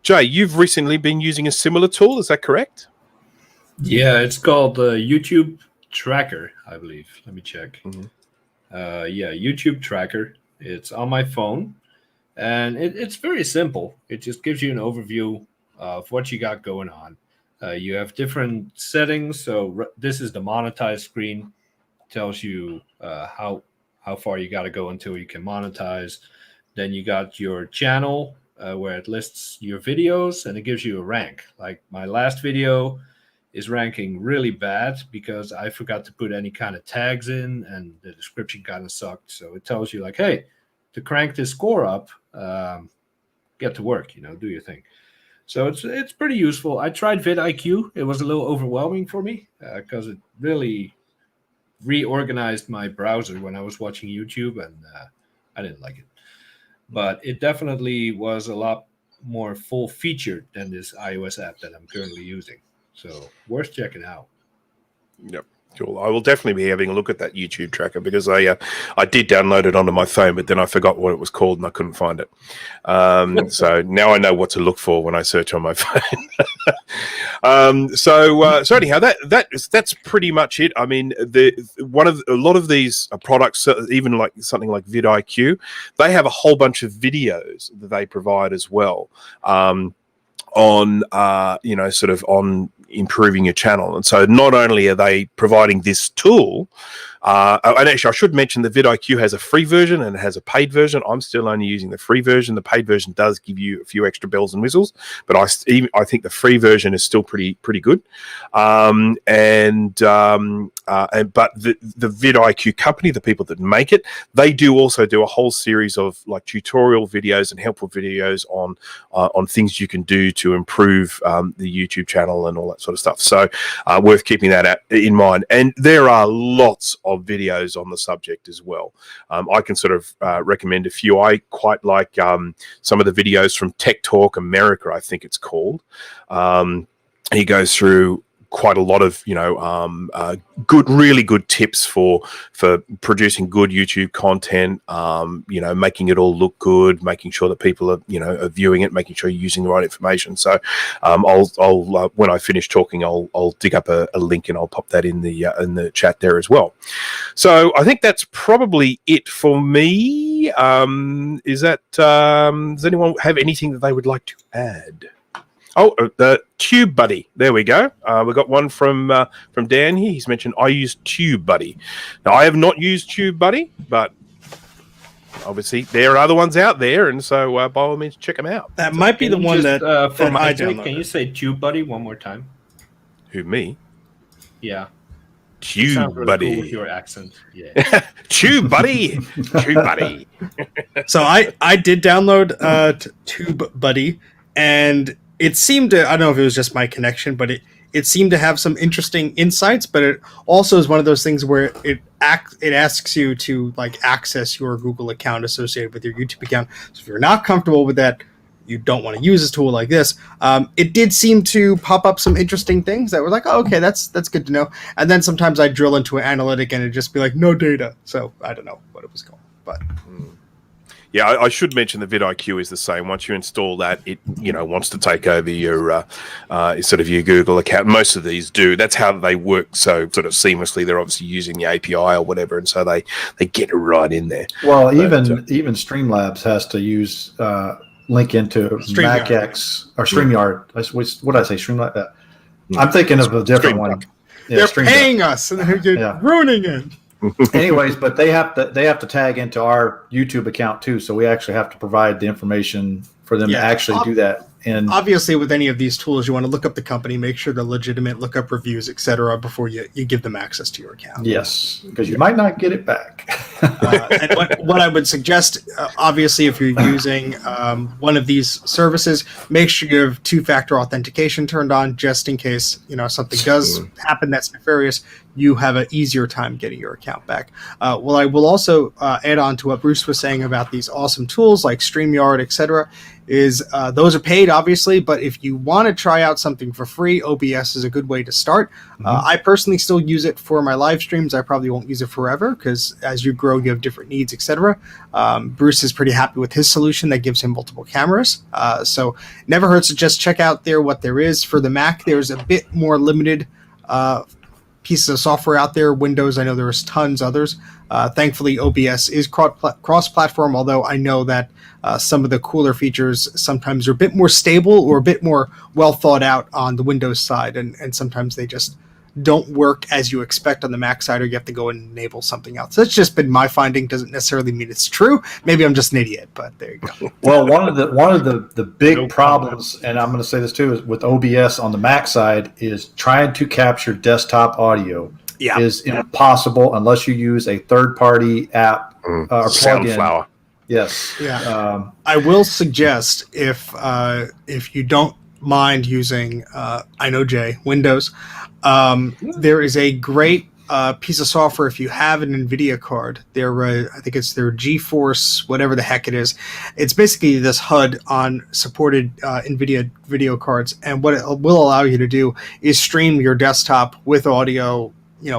Jay, you've recently been using a similar tool, is that correct? Yeah, it's called YouTube Tracker, I believe. Let me check. Mm-hmm. YouTube Tracker. It's on my phone, and it's very simple. It just gives you an overview of what you got going on. You have different settings. So this is the monetized screen. Tells you how far you got to go until you can monetize. Then you got your channel where it lists your videos, and it gives you a rank. Like my last video is ranking really bad because I forgot to put any kind of tags in, and the description kind of sucked. So it tells you like, hey, to crank this score up, get to work, do your thing. So it's pretty useful. I tried vidIQ. It was a little overwhelming for me because it really reorganized my browser when I was watching YouTube, and I didn't like it. But it definitely was a lot more full-featured than this iOS app that I'm currently using. So worth checking out. Yep. Cool. I will definitely be having a look at that YouTube tracker, because I did download it onto my phone, but then I forgot what it was called and I couldn't find it. So now I know what to look for when I search on my phone. So anyhow, that's pretty much it. I mean, a lot of these products, even like something like vidIQ, they have a whole bunch of videos that they provide as well. On improving your channel. And so not only are they providing this tool, and actually I should mention the vidIQ has a free version and it has a paid version. I'm still only using the free version. The paid version does give you a few extra bells and whistles, but I think the free version is still pretty good. But the vidIQ company, the people that make it, they also do a whole series of like tutorial videos and helpful videos on things you can do to improve the YouTube channel and all that sort of stuff. So worth keeping that in mind. And there are lots of videos on the subject as well. I can sort of recommend a few. I quite like some of the videos from Tech Talk America, I think it's called. He goes through quite a lot of really good tips for producing good YouTube content, making it all look good, making sure that people are are viewing it, making sure you're using the right information. So I'll when I finish talking, I'll dig up a link and I'll pop that in the chat there as well. So I think that's probably it for me. Does anyone have anything that they would like to add? Oh, the TubeBuddy. There we go. We got one from Dan here. He's mentioned I use TubeBuddy. Now, I have not used TubeBuddy, but obviously there are other ones out there, and so by all means, check them out. That might be the one that for my I sake, downloaded. can you say TubeBuddy one more time? Who, me? Yeah. Sounds really TubeBuddy. cool with your accent. Yeah. TubeBuddy. TubeBuddy. So I did download TubeBuddy, and it seemed to, I don't know if it was just my connection, but it seemed to have some interesting insights, but it also is one of those things where it asks you to like access your Google account associated with your YouTube account. So if you're not comfortable with that, you don't want to use a tool like this. It did seem to pop up some interesting things that were like, oh, okay, that's good to know. And then sometimes I drill into an analytic and it'd just be like, no data. So I don't know what it was called, but. Yeah, I should mention the vidIQ is the same. Once you install that, it wants to take over your sort of your Google account. Most of these do. That's how they work. So sort of seamlessly, they're obviously using the API or whatever, and so they get it right in there. Well, even Streamlabs has to use link into StreamYard. MacX or StreamYard. What did I say? Streamlabs. I'm thinking of a different one. Yeah, They're paying us and they're ruining it. Anyways, but they have to tag into our YouTube account too, so we actually have to provide the information for them to actually do that. And obviously, with any of these tools, you want to look up the company, make sure they're legitimate, look up reviews, etc., before you give them access to your account. Yes, because you might not get it back. And what I would suggest, obviously, if you're using one of these services, make sure you have two-factor authentication turned on, just in case something does happen that's nefarious. You have an easier time getting your account back. Well, I will also add on to what Bruce was saying about these awesome tools like StreamYard, etc. Is those are paid, obviously, but if you want to try out something for free, OBS is a good way to start. I personally still use it for my live streams. I probably won't use it forever because as you grow, you have different needs, etc. Bruce is pretty happy with his solution that gives him multiple cameras. So never hurts to just check out what there is. For the Mac, there's a bit more limited pieces of software out there. Windows, I know there's tons others. Thankfully, OBS is cross-platform, although I know that some of the cooler features sometimes are a bit more stable or a bit more well thought out on the Windows side, and sometimes they just don't work as you expect on the Mac side, or you have to go and enable something else. That's just been my finding. Doesn't necessarily mean it's true. Maybe I'm just an idiot, but there you go. Well, one of the big problems, and I'm going to say this too, is with OBS on the Mac side, is trying to capture desktop audio is impossible unless you use a third-party app or plugin. Soundflower. Yes. Yeah. I will suggest if you don't mind using Windows, there is a great piece of software if you have an NVIDIA card. I think it's their GeForce, whatever the heck it is. It's basically this HUD on supported NVIDIA video cards, and what it will allow you to do is stream your desktop with audio,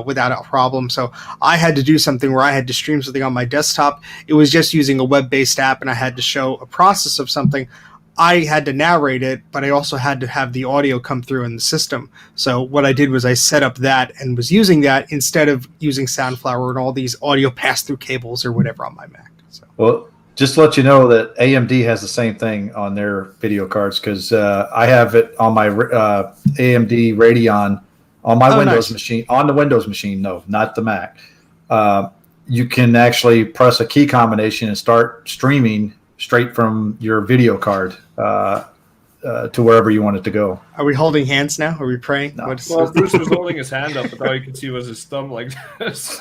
without a problem. So I had to do something where I had to stream something on my desktop. It was just using a web-based app, and I had to show a process of something. I had to narrate it, but I also had to have the audio come through in the system. So what I did was I set up that and was using that instead of using Soundflower and all these audio pass-through cables or whatever on my Mac. So. Well, just to let you know that AMD has the same thing on their video cards, because I have it on my AMD Radeon on my Windows machine. On the Windows machine, no, not the Mac. You can actually press a key combination and start streaming straight from your video card to wherever you want it to go. Are we holding hands now? Are we praying? No. Well, Bruce was holding his hand up, but all you could see was his thumb like this.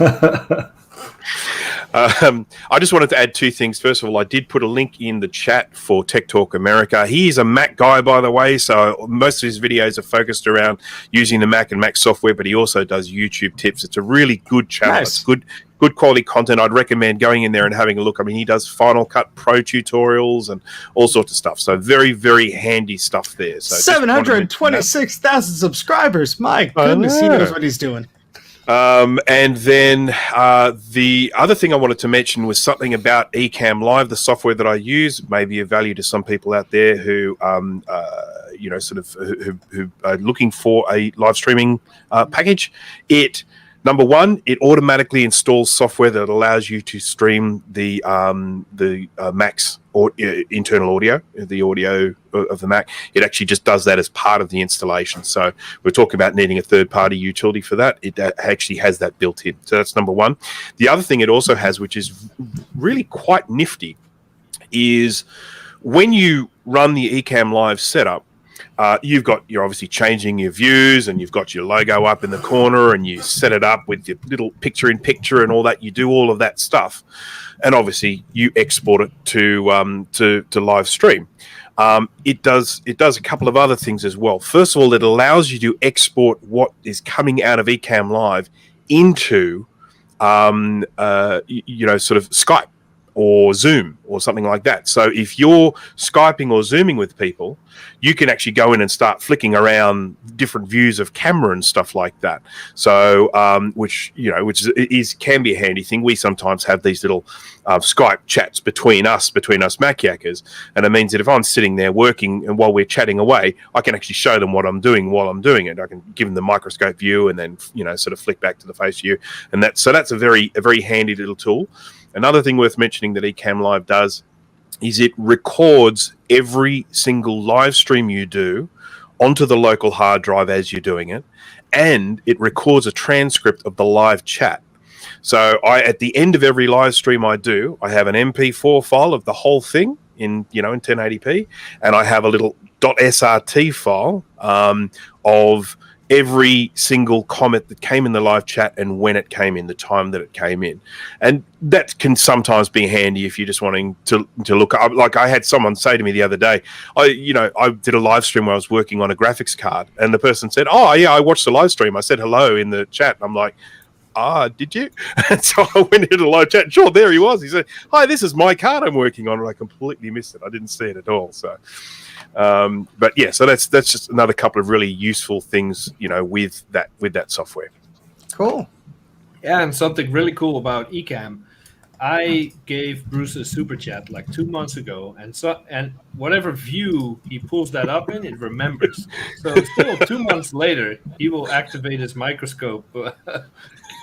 I just wanted to add two things. First of all, I did put a link in the chat for Tech Talk America. He's a Mac guy, by the way, so most of his videos are focused around using the Mac and Mac software, but he also does YouTube tips. It's a really good channel. Nice. It's good quality content. I'd recommend going in there and having a look. I mean, he does Final Cut Pro tutorials and all sorts of stuff. So very, very handy stuff there. So 726,000 subscribers. My goodness, he knows what he's doing. And then the other thing I wanted to mention was something about Ecamm Live, the software that I use. May be of value to some people out there who, who are looking for a live streaming package. Number one, it automatically installs software that allows you to stream the Mac's internal audio, the audio of the Mac. It actually just does that as part of the installation. So we're talking about needing a third-party utility for that. It actually has that built in. So that's number one. The other thing it also has, which is really quite nifty, is when you run the Ecamm Live setup, you're obviously changing your views, and you've got your logo up in the corner, and you set it up with your little picture-in-picture and all that. You do all of that stuff, and obviously you export it to live stream. It does a couple of other things as well. First of all, it allows you to export what is coming out of Ecamm Live into sort of Skype or Zoom or something like that. So if you're Skyping or Zooming with people, you can actually go in and start flicking around different views of camera and stuff like that. So, which can be a handy thing. We sometimes have these little Skype chats between us Mac yackers, and it means that if I'm sitting there working and while we're chatting away, I can actually show them what I'm doing while I'm doing it. I can give them the microscope view and then sort of flick back to the face view, and that's a very handy little tool. Another thing worth mentioning that Ecamm Live does is it records every single live stream you do onto the local hard drive as you're doing it, and it records a transcript of the live chat. So at the end of every live stream I do, I have an MP4 file of the whole thing in 1080p, and I have a little .srt file of every single comment that came in the live chat and when it came in, the time that it came in. And that can sometimes be handy if you're just wanting to look up. Like I had someone say to me the other day, I did a live stream where I was working on a graphics card, and the person said, "Oh yeah, I watched the live stream. I said hello in the chat." And I'm like, did you? And so I went into the live chat. Sure, there he was. He said, "Hi, this is my card I'm working on," and I completely missed it. I didn't see it at all. So, but yeah, so that's just another couple of really useful things, with that software. Cool. Yeah, and something really cool about Ecamm, I gave Bruce a super chat like 2 months ago, and whatever view he pulls that up in, it remembers. So still 2 months later, he will activate his microscope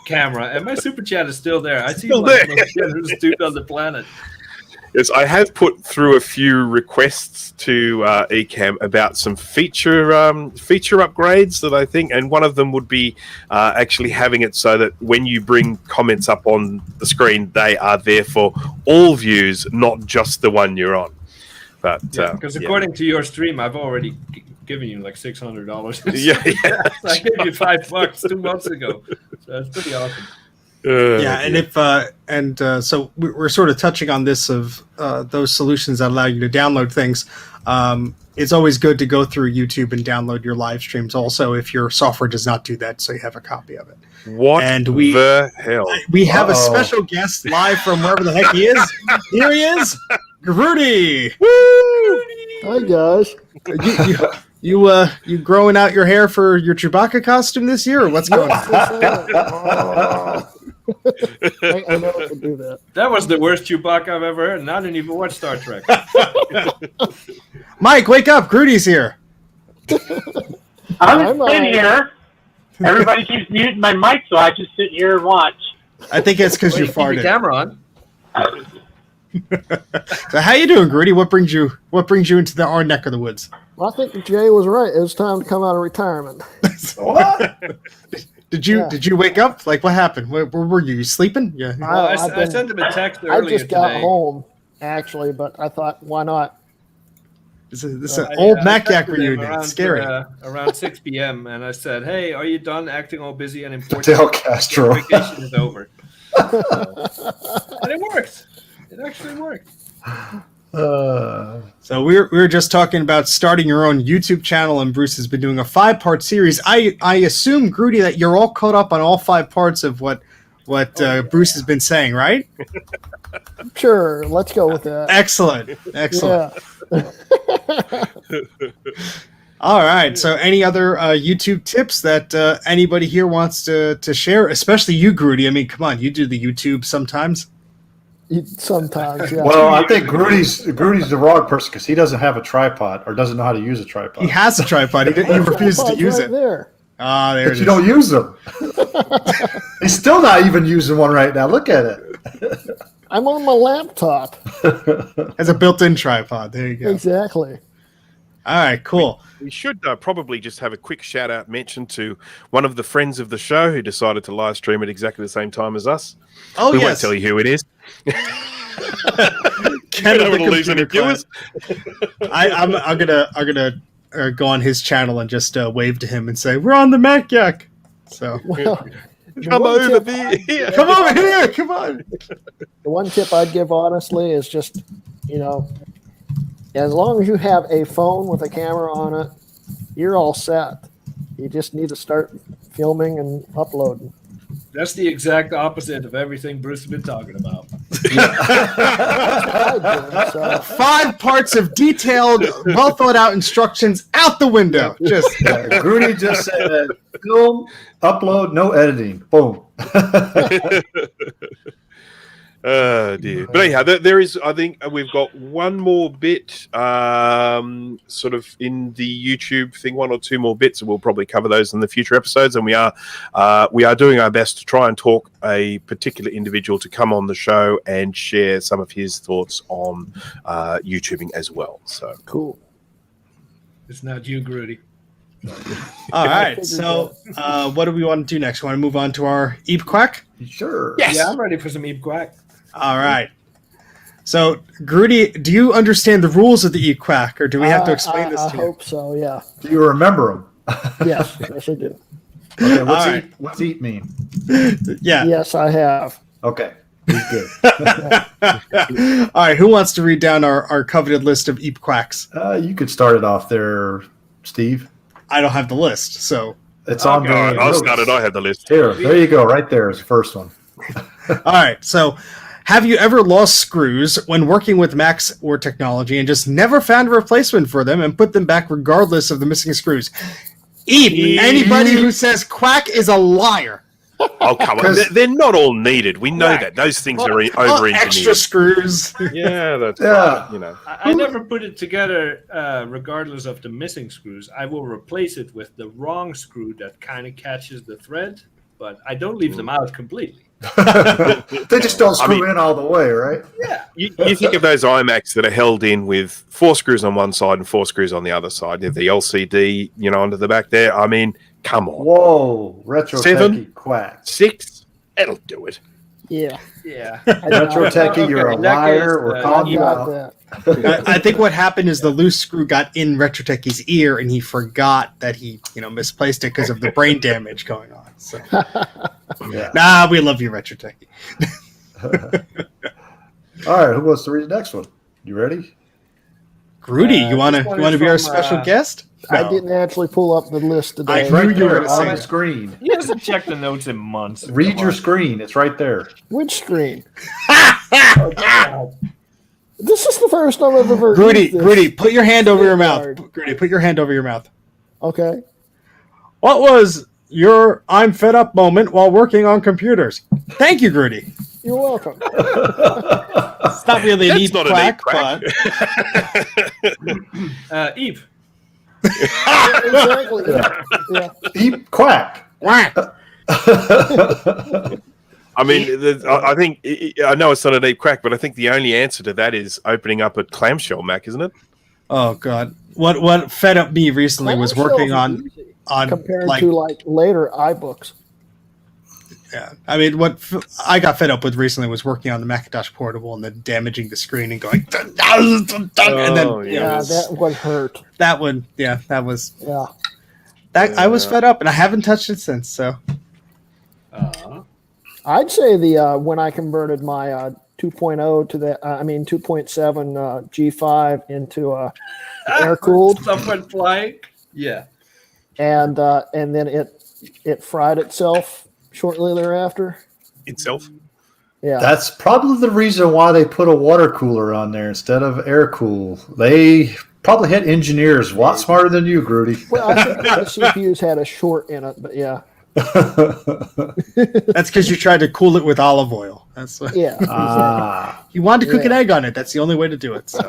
camera, and my super chat is still there. I see Still like there. the most generous dude on the planet. Yes, I have put through a few requests to Ecamm about some feature upgrades that I think, and one of them would be actually having it so that when you bring comments up on the screen, they are there for all views, not just the one you're on. But Because according to your stream, I've already given you like $600. Yeah. I gave you $5 2 months ago, so that's pretty awesome. So we're sort of touching on this of those solutions that allow you to download things. It's always good to go through YouTube and download your live streams also if your software does not do that, so you have a copy of it. What the hell? We have a special guest live from wherever the heck he is. Here he is, Rudy. Woo! Hi guys. You growing out your hair for your Chewbacca costume this year, or what's going on? I never could do that. That was the worst Chewbacca I've ever heard, and I didn't even watch Star Trek. Mike, wake up! Grudy's here. I'm sitting here. Everybody keeps muting my mic, so I just sit here and watch. I think it's because you Keep the farted. camera on. So how you doing, Grudy? What brings you into our neck of the woods? Well, I think Jay was right. It was time to come out of retirement. What? Did you wake up? Like, what happened? Where were you? You sleeping? Yeah. I sent him a text I earlier just got today. home, actually, but I thought, why not? This is an old Mac yak texted him reunion. around, It's scary. Around 6 p.m. and I said, "Hey, are you done acting all busy and important? Fidel Castro. Vacation is over." And it worked. It actually worked. So we were just talking about starting your own YouTube channel, and Bruce has been doing a 5-part series. I assume, Grudy, that you're all caught up on all 5 parts of what Bruce has been saying, right? Sure, let's go with that. Excellent. Yeah. All right. So any other YouTube tips that anybody here wants to share, especially you, Grudy? I mean, come on, you do the YouTube sometimes. Sometimes, yeah. Well, I think Grudy's the wrong person because he doesn't have a tripod or doesn't know how to use a tripod. He has a tripod. He refuses to Tripod's use right it. there. Ah, there But it you is. don't use them. He's still not even using one right now. Look at it. I'm on my laptop. Has a built-in tripod. There you go. Exactly. All right, cool. We should probably just have a quick shout out mention to one of the friends of the show who decided to live stream at exactly the same time as us. Oh, We yes. won't tell you who it is. Ken don't of the want to lose any computer viewers. class. I'm gonna go on his channel and just wave to him and say we're on the Mac Yak. So Well, Come one over tip- there. come over here. Come on. The one tip I'd give, honestly, is just, as long as you have a phone with a camera on it, you're all set. You just need to start filming and uploading. That's the exact opposite of everything Bruce has been talking about. I do, so 5 parts of detailed, well thought out instructions out the window. Just Grudy just said, film, upload, no editing. Boom. Oh dear. But anyhow, there is. I think we've got one more bit, sort of in the YouTube thing. 1 or 2 more bits, and we'll probably cover those in the future episodes. And we are doing our best to try and talk a particular individual to come on the show and share some of his thoughts on YouTubing as well. So cool. It's not you, Grudy. All right. figured So, what do we want to do next? Want to move on to our Eep Quack? Sure. Yes. Yeah, I'm ready for some Eep Quack. All right. So, Grudy, do you understand the rules of the Eep Quack, or do we have to explain this I to you? hope so. Yeah. Do you remember them? Yes. Yes, I do. Okay, All right. what's eat mean? Yeah. Yes, I have. Okay, he's good. All right. Who wants to read down our coveted list of Eep Quacks? You could start it off there, Steve. I don't have the list, so. It's on the All right, I'll notes. start it. I have the list. Here, there you go. Right there is the first one. All right. So, have you ever lost screws when working with Macs or technology and just never found a replacement for them and put them back regardless of the missing screws? Eep. Anybody who says quack is a liar. Oh, come on. They're not all needed. We know Right. that. Those things are Oh, over-engineered. extra screws. Yeah, that's Yeah. right. You know. I never put it together regardless of the missing screws. I will replace it with the wrong screw that kind of catches the thread, but I don't leave them out completely. They just don't screw in all the way, right? Yeah. You think of those iMacs that are held in with 4 screws on one side and 4 screws on the other side. You have the LCD, onto the back there. I mean, come on. Whoa, retro 7? techie quack. 6? It'll do it. Yeah. Yeah. Retro techie, you're a In that liar. case, We're uh, calling I you got out. that. I think what happened is the loose screw got in Retrotechie's ear, and he forgot that he, misplaced it because of the brain damage going on. So, Yeah. nah, we love you, Retrotechie. All right, who wants to read the next one? You ready? Grudy, you want this one to is be our from, special guest? I No. didn't actually pull up the list today. I knew Right you were there gonna on say the it. screen. He hasn't checked the notes in months. Read Come your on. screen. It's right there. Which screen? Oh, God. This is the first time I've ever. Grudy, used this. Grudy, put your hand over your mouth. Card. Grudy, put your hand over your mouth. Okay. What was your I'm fed up moment while working on computers? Thank you, Grudy. You're welcome. It's not really an That's Eep not an quack, Eep quack. but Eve. Exactly. Yeah. Eep quack. quack. I mean, I think I know it's not a deep crack, but I think the only answer to that is opening up a clamshell Mac, isn't it? Oh God! What fed up me recently was working on compared like to like later iBooks. yeah. I mean, I got fed up with recently was working on the Macintosh Portable and then damaging the screen and going and then Oh, Yeah, was- that one hurt. that one. Yeah, that was Yeah. that. I was fed up and I haven't touched it since. So I'd say the when I converted my 2.0 to the 2.7 G5 into air cooled, Stuff went flying. Yeah. and then it fried itself shortly thereafter. Itself. Yeah. That's probably the reason why they put a water cooler on there instead of air cool. They probably had engineers a lot smarter than you, Grudy. Well, I think the CPUs had a short in it, but yeah. that's because you tried to cool it with olive oil. That's what, Yeah. Ah, you wanted to cook an Yeah. egg on it. That's the only way to do it. So.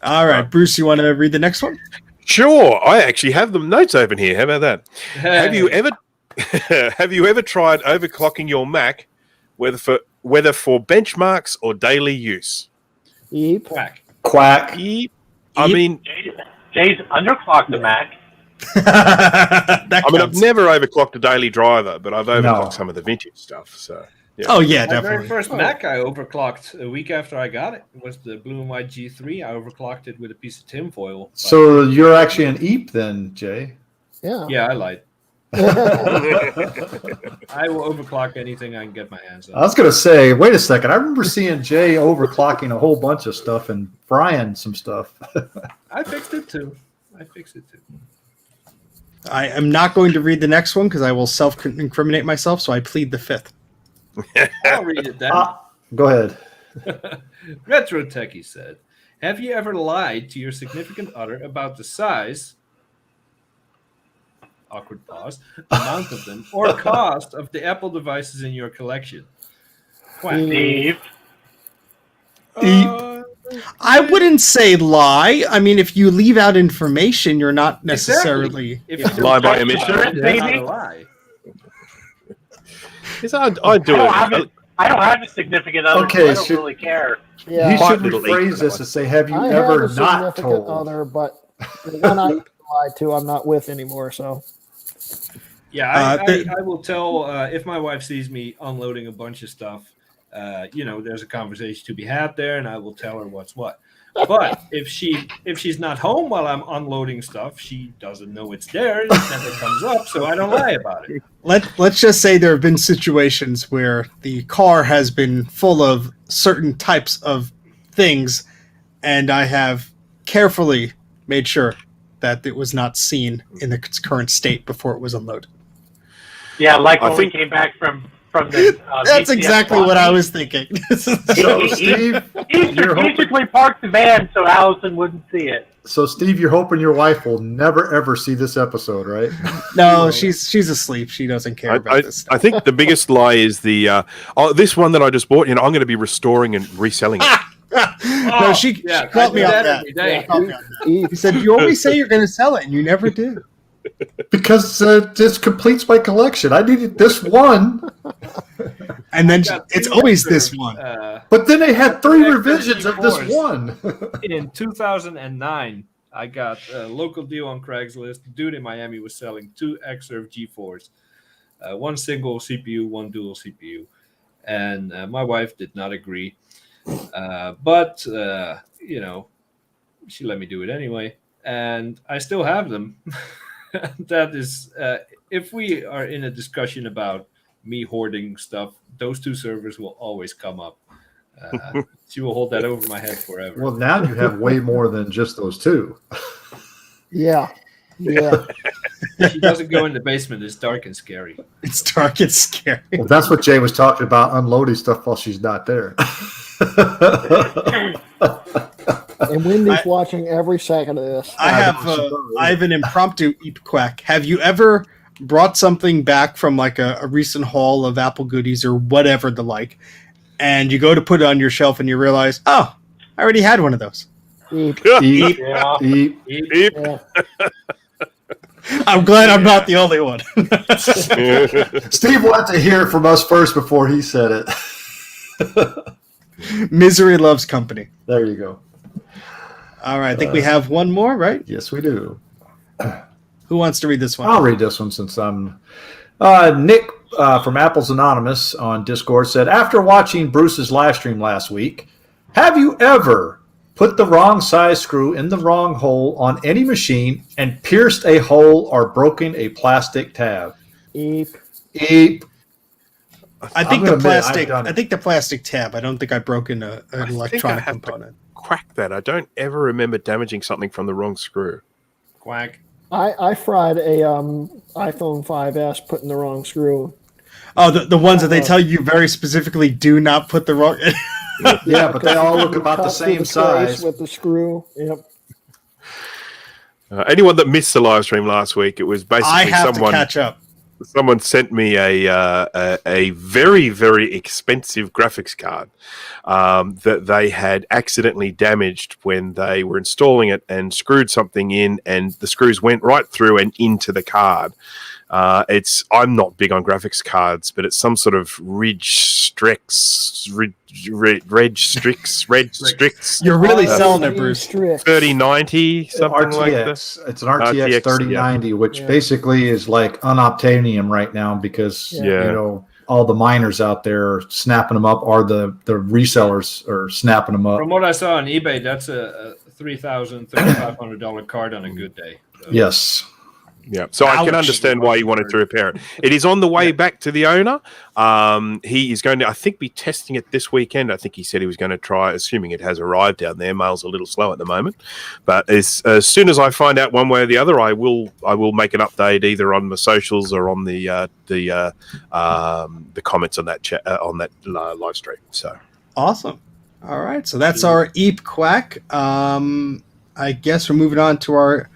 All right, Bruce, you want to read the next one? Sure, I actually have the notes open here. How about that? Have you ever tried overclocking your Mac, whether for benchmarks or daily use? Eep. Quack. quack. I mean, Jay's underclocked the Mac. That I've counts. never overclocked a daily driver, but I've overclocked No. some of the vintage stuff. So yeah. Oh yeah, My very definitely. first Mac I overclocked a week after I got it. It was the blue and white G3. I overclocked it with a piece of tinfoil. But- So you're actually an Eep then, Jay? Yeah. yeah, I lied. I will overclock anything I can get my hands I on. was going to say, wait a second. I remember seeing Jay overclocking a whole bunch of stuff and frying some stuff. I fixed it too. I am not going to read the next one because I will self-incriminate myself. So I plead the fifth. I'll read it then. Go ahead. Retro Techie said, "Have you ever lied to your significant other about the size?" Awkward pause. Amount of them or cost of the Apple devices in your collection. Quack. Steve. I wouldn't say lie. I mean, if you leave out information, you're not necessarily. If Yeah. you Lie by don't omission. trust it, Maybe. that's not a lie. Yes, I do I don't have it. it. I don't have a significant other, Okay, so I don't really care. Yeah. You should Little rephrase equal this and say, "Have you I ever have a not significant told?" other, but the one I lied to, I'm not with anymore. So Yeah, I will tell if my wife sees me unloading a bunch of stuff. There's a conversation to be had there, and I will tell her what's what. But if she's not home while I'm unloading stuff, she doesn't know it's there. It never comes up, so I don't lie about it. Let's just say there have been situations where the car has been full of certain types of things, and I have carefully made sure that it was not seen in its current state before it was unloaded. Yeah, like I when think- we came back from the. That's BTS exactly what I was thinking. So, Steve, He you're hoping, strategically parked the van so Allison wouldn't see it. you're hoping your wife will never ever see this episode, right? No, she's asleep. She doesn't care about this stuff. I think the biggest lie is the this one that I just bought. I'm going to be restoring and reselling it. No, she caught me on that. every day. Caught me on that. He said, "You always say you're going to sell it, and you never do." Because this completes my collection. I needed this one, And then Got it's two always extra, this one. but then they had 3 Extra revisions of this G4s. one. In 2009, I got a local deal on Craigslist. The dude in Miami was selling 2 Xserve G4s, one single CPU, one dual CPU, and my wife did not agree. But she let me do it anyway, and I still have them. That is, if we are in a discussion about me hoarding stuff, those 2 servers will always come up. She will hold that over my head forever. Well, now you have way more than just those 2. yeah. She doesn't go in the basement. It's dark and scary. It's dark and scary. Well, that's what Jay was talking about, unloading stuff while she's not there. And Wendy's watching every second of this. I have an impromptu eep quack. Have you ever brought something back from like a recent haul of Apple goodies or whatever the like, and you go to put it on your shelf and you realize, oh, I already had one of those. Eep. Eat, Yeah. eat. Yeah. I'm glad I'm not the only one. Steve wanted to hear it from us first before he said it. Misery loves company. There you go. All right, I think we have one more, right? Yes, we do. Who wants to read this one? I'll read this one since I'm. Nick from Apple's Anonymous on Discord said, after watching Bruce's live stream last week, have you ever put the wrong size screw in the wrong hole on any machine and pierced a hole or broken a plastic tab? Eep. Eep. I think I'm the gonna admit, plastic. I've done it. I think the plastic tab. I don't think I've broken an electronic have to component. crack that. I don't ever remember damaging something from the wrong screw. Quack. I fried a iPhone 5S putting the wrong screw. Oh, the ones that they tell you very specifically do not put the wrong. Yeah, but they all look about the Cut through same trace size. with the screw. Yep. Anyone that missed the live stream last week, it was basically I have someone. to catch up. Someone sent me a very, very expensive graphics card that they had accidentally damaged when they were installing it and screwed something in, and the screws went right through and into the card. I'm not big on graphics cards, but it's some sort of Reg Strix. You're really selling it, Bruce. Strict. 3090, something like that. RTX. It's an RTX RTX, 3090, which Yeah. basically is like unobtainium right now because Yeah. all the miners out there are snapping them up, or the resellers are snapping them up. From what I saw on eBay, that's a $3,000, $3,500 card on a good day. So, Yes. Yeah, so I can Ouch. understand why you wanted to repair it. It is on the way back to the owner. He is going to, I think, be testing it this weekend. I think he said he was going to try, assuming it has arrived down there. Mail's a little slow at the moment, but as soon as I find out one way or the other, I will make an update either on my socials or on the comments on that chat on that live stream. So Awesome. All right, so that's our Eep Quack. I guess we're moving on to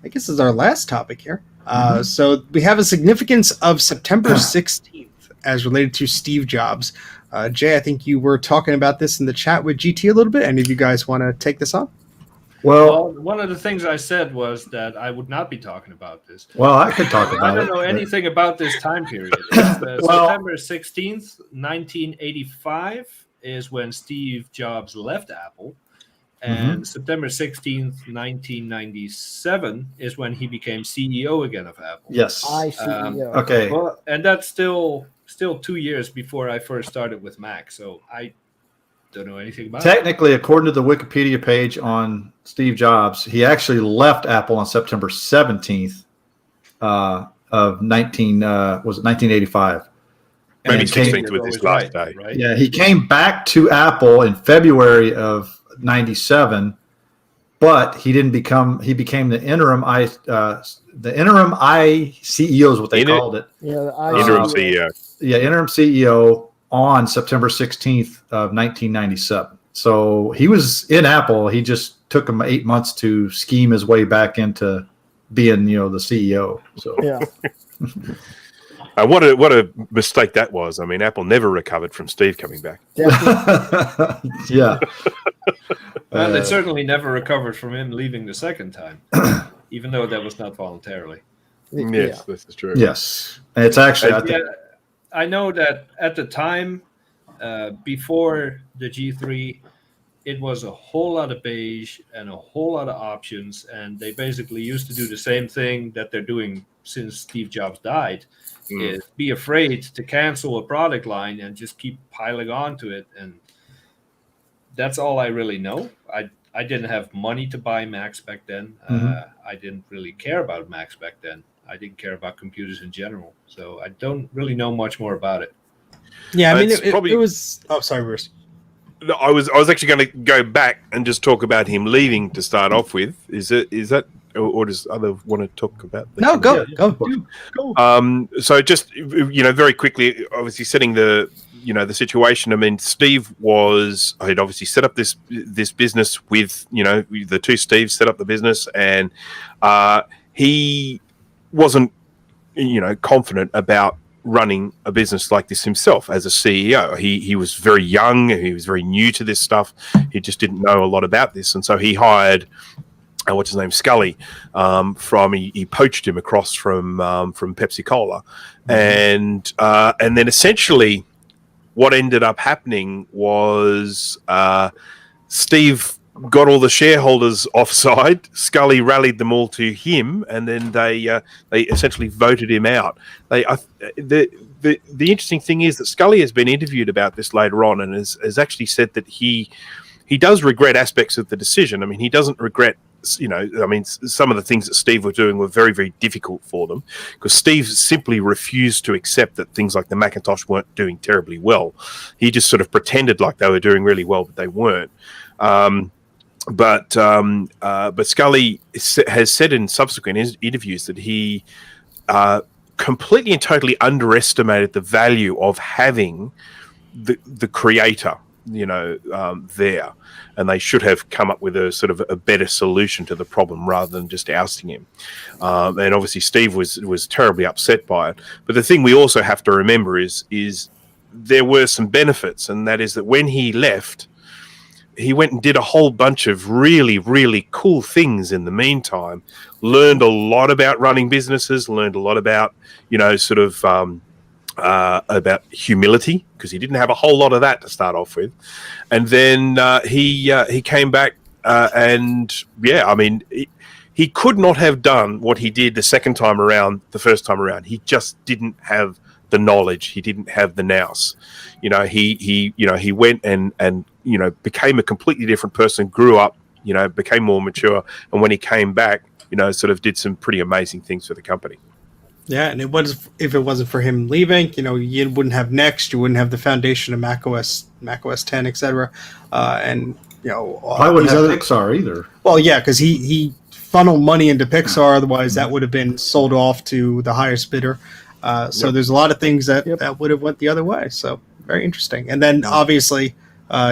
this is our last topic here. So we have a significance of September 16th as related to Steve Jobs. Jay, I think you were talking about this in the chat with GT a little bit. Any of you guys want to take this on? Well, One of the things I said was that I would not be talking about this. I could talk about I don't it. know but- anything about this time period. It's, Well- September 16th, 1985 is when Steve Jobs left Apple. And September 16th, 1997 is when he became CEO again of Apple. Yes. ICEO. Okay. Well, and that's still 2 years before I first started with Mac. So I don't know anything about it. Technically, according to the Wikipedia page on Steve Jobs, he actually left Apple on September 17th of 1985. Maybe And came- 16th with his last day. right? Yeah, he came back to Apple in February of 97, but he became the interim CEO is what they called it. Yeah, the Interim ICEO. CEO. Yeah, interim CEO on September 16th of 1997. So he was in Apple. He just took him 8 months to scheme his way back into being, the CEO. So Yeah. What a mistake that was. I mean, Apple never recovered from Steve coming back. Definitely. yeah. Well, it certainly never recovered from him leaving the second time, even though that was not voluntarily. Yes, this is true. Yes. It's actually, I think, Yeah, I know that at the time, before the G3, it was a whole lot of beige and a whole lot of options, and they basically used to do the same thing that they're doing since Steve Jobs died, is be afraid to cancel a product line and just keep piling onto it. And that's all I really know. I didn't have money to buy Macs back then. I didn't really care about Macs back then. I didn't care about computers in general. So I don't really know much more about it. Yeah, I mean, It's probably- it was. Oh, sorry, Bruce. No, I was actually going to go back and just talk about him leaving to start off with. Is that, or does other want to talk about? No, go. So just very quickly, obviously setting the situation. I mean, Steve had obviously set up this business with the two Steves set up the business, and he wasn't confident about running a business like this himself as a CEO. He was very young. He was very new to this stuff. He just didn't know a lot about this, and so he hired. What's his name? Scully. He poached him across from Pepsi Cola, and then essentially, what ended up happening was Steve got all the shareholders offside. Scully rallied them all to him, and then they essentially voted him out. The interesting thing is that Scully has been interviewed about this later on, and has actually said that he does regret aspects of the decision. I mean, he doesn't regret. Some of the things that Steve were doing were very, very difficult for them because Steve simply refused to accept that things like the Macintosh weren't doing terribly well. He just sort of pretended like they were doing really well, but they weren't. But Scully has said in subsequent interviews that he completely and totally underestimated the value of having the creator, there, and they should have come up with a sort of a better solution to the problem rather than just ousting him. And obviously, Steve was terribly upset by it. But the thing we also have to remember is there were some benefits, and that is that when he left, he went and did a whole bunch of really, really cool things in the meantime, learned a lot about running businesses, learned a lot about, about humility, because he didn't have a whole lot of that to start off with. And then he came back he could not have done what he did the first time around. He just didn't have the knowledge. He didn't have the nous. He went and became a completely different person, grew up, became more mature. And when he came back, sort of did some pretty amazing things for the company. Yeah, and if it wasn't for him leaving, you wouldn't have Next, you wouldn't have the foundation of macOS 10, etc. Why wouldn't have Pixar either? Well, yeah, because he funneled money into Pixar. Otherwise, that would have been sold off to the highest bidder. So there's a lot of things that would have went the other way. So very interesting. And then obviously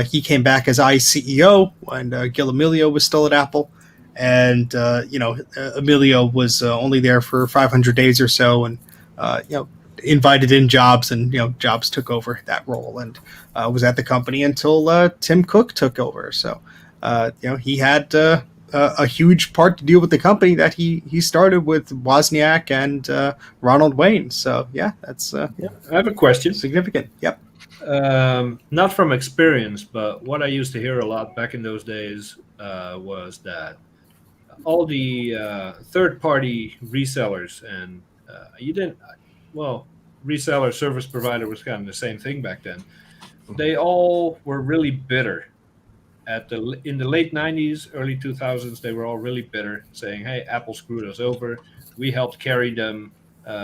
he came back as ICEO when Gil Amelio was still at Apple. And, Emilio was only there for 500 days or so and, invited in Jobs, and, Jobs took over that role and was at the company until Tim Cook took over. So, he had a huge part to deal with the company that he started with Wozniak and Ronald Wayne. So yeah, that's I have a question. significant. Yep. Not from experience, but what I used to hear a lot back in those days was that all the third-party resellers and you didn't, well, reseller service provider was kind of the same thing back then. They all were really bitter. In the late 90s, early 2000s, they were all really bitter, saying, "Hey, Apple screwed us over. We helped carry them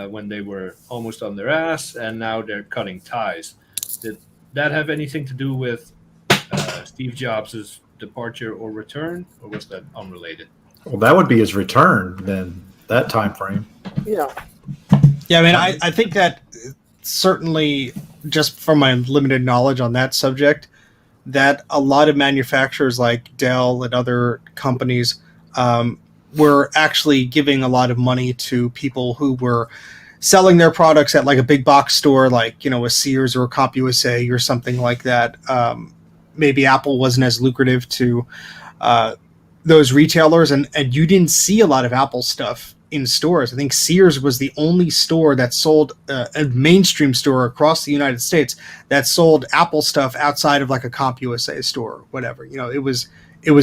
when they were almost on their ass, and now they're cutting ties." Did that have anything to do with Steve Jobs' departure or return, or was that unrelated? Well, that would be his return then, that time frame. Yeah. Yeah, I mean, I think that certainly, just from my limited knowledge on that subject, that a lot of manufacturers like Dell and other companies were actually giving a lot of money to people who were selling their products at like a big box store, like, you know, a Sears or a CompUSA or something like that. Maybe Apple wasn't as lucrative to those retailers, and you didn't see a lot of Apple stuff in stores. I think Sears was the only store that sold a mainstream store across the United States that sold Apple stuff outside of like a CompUSA store or whatever. You know, it was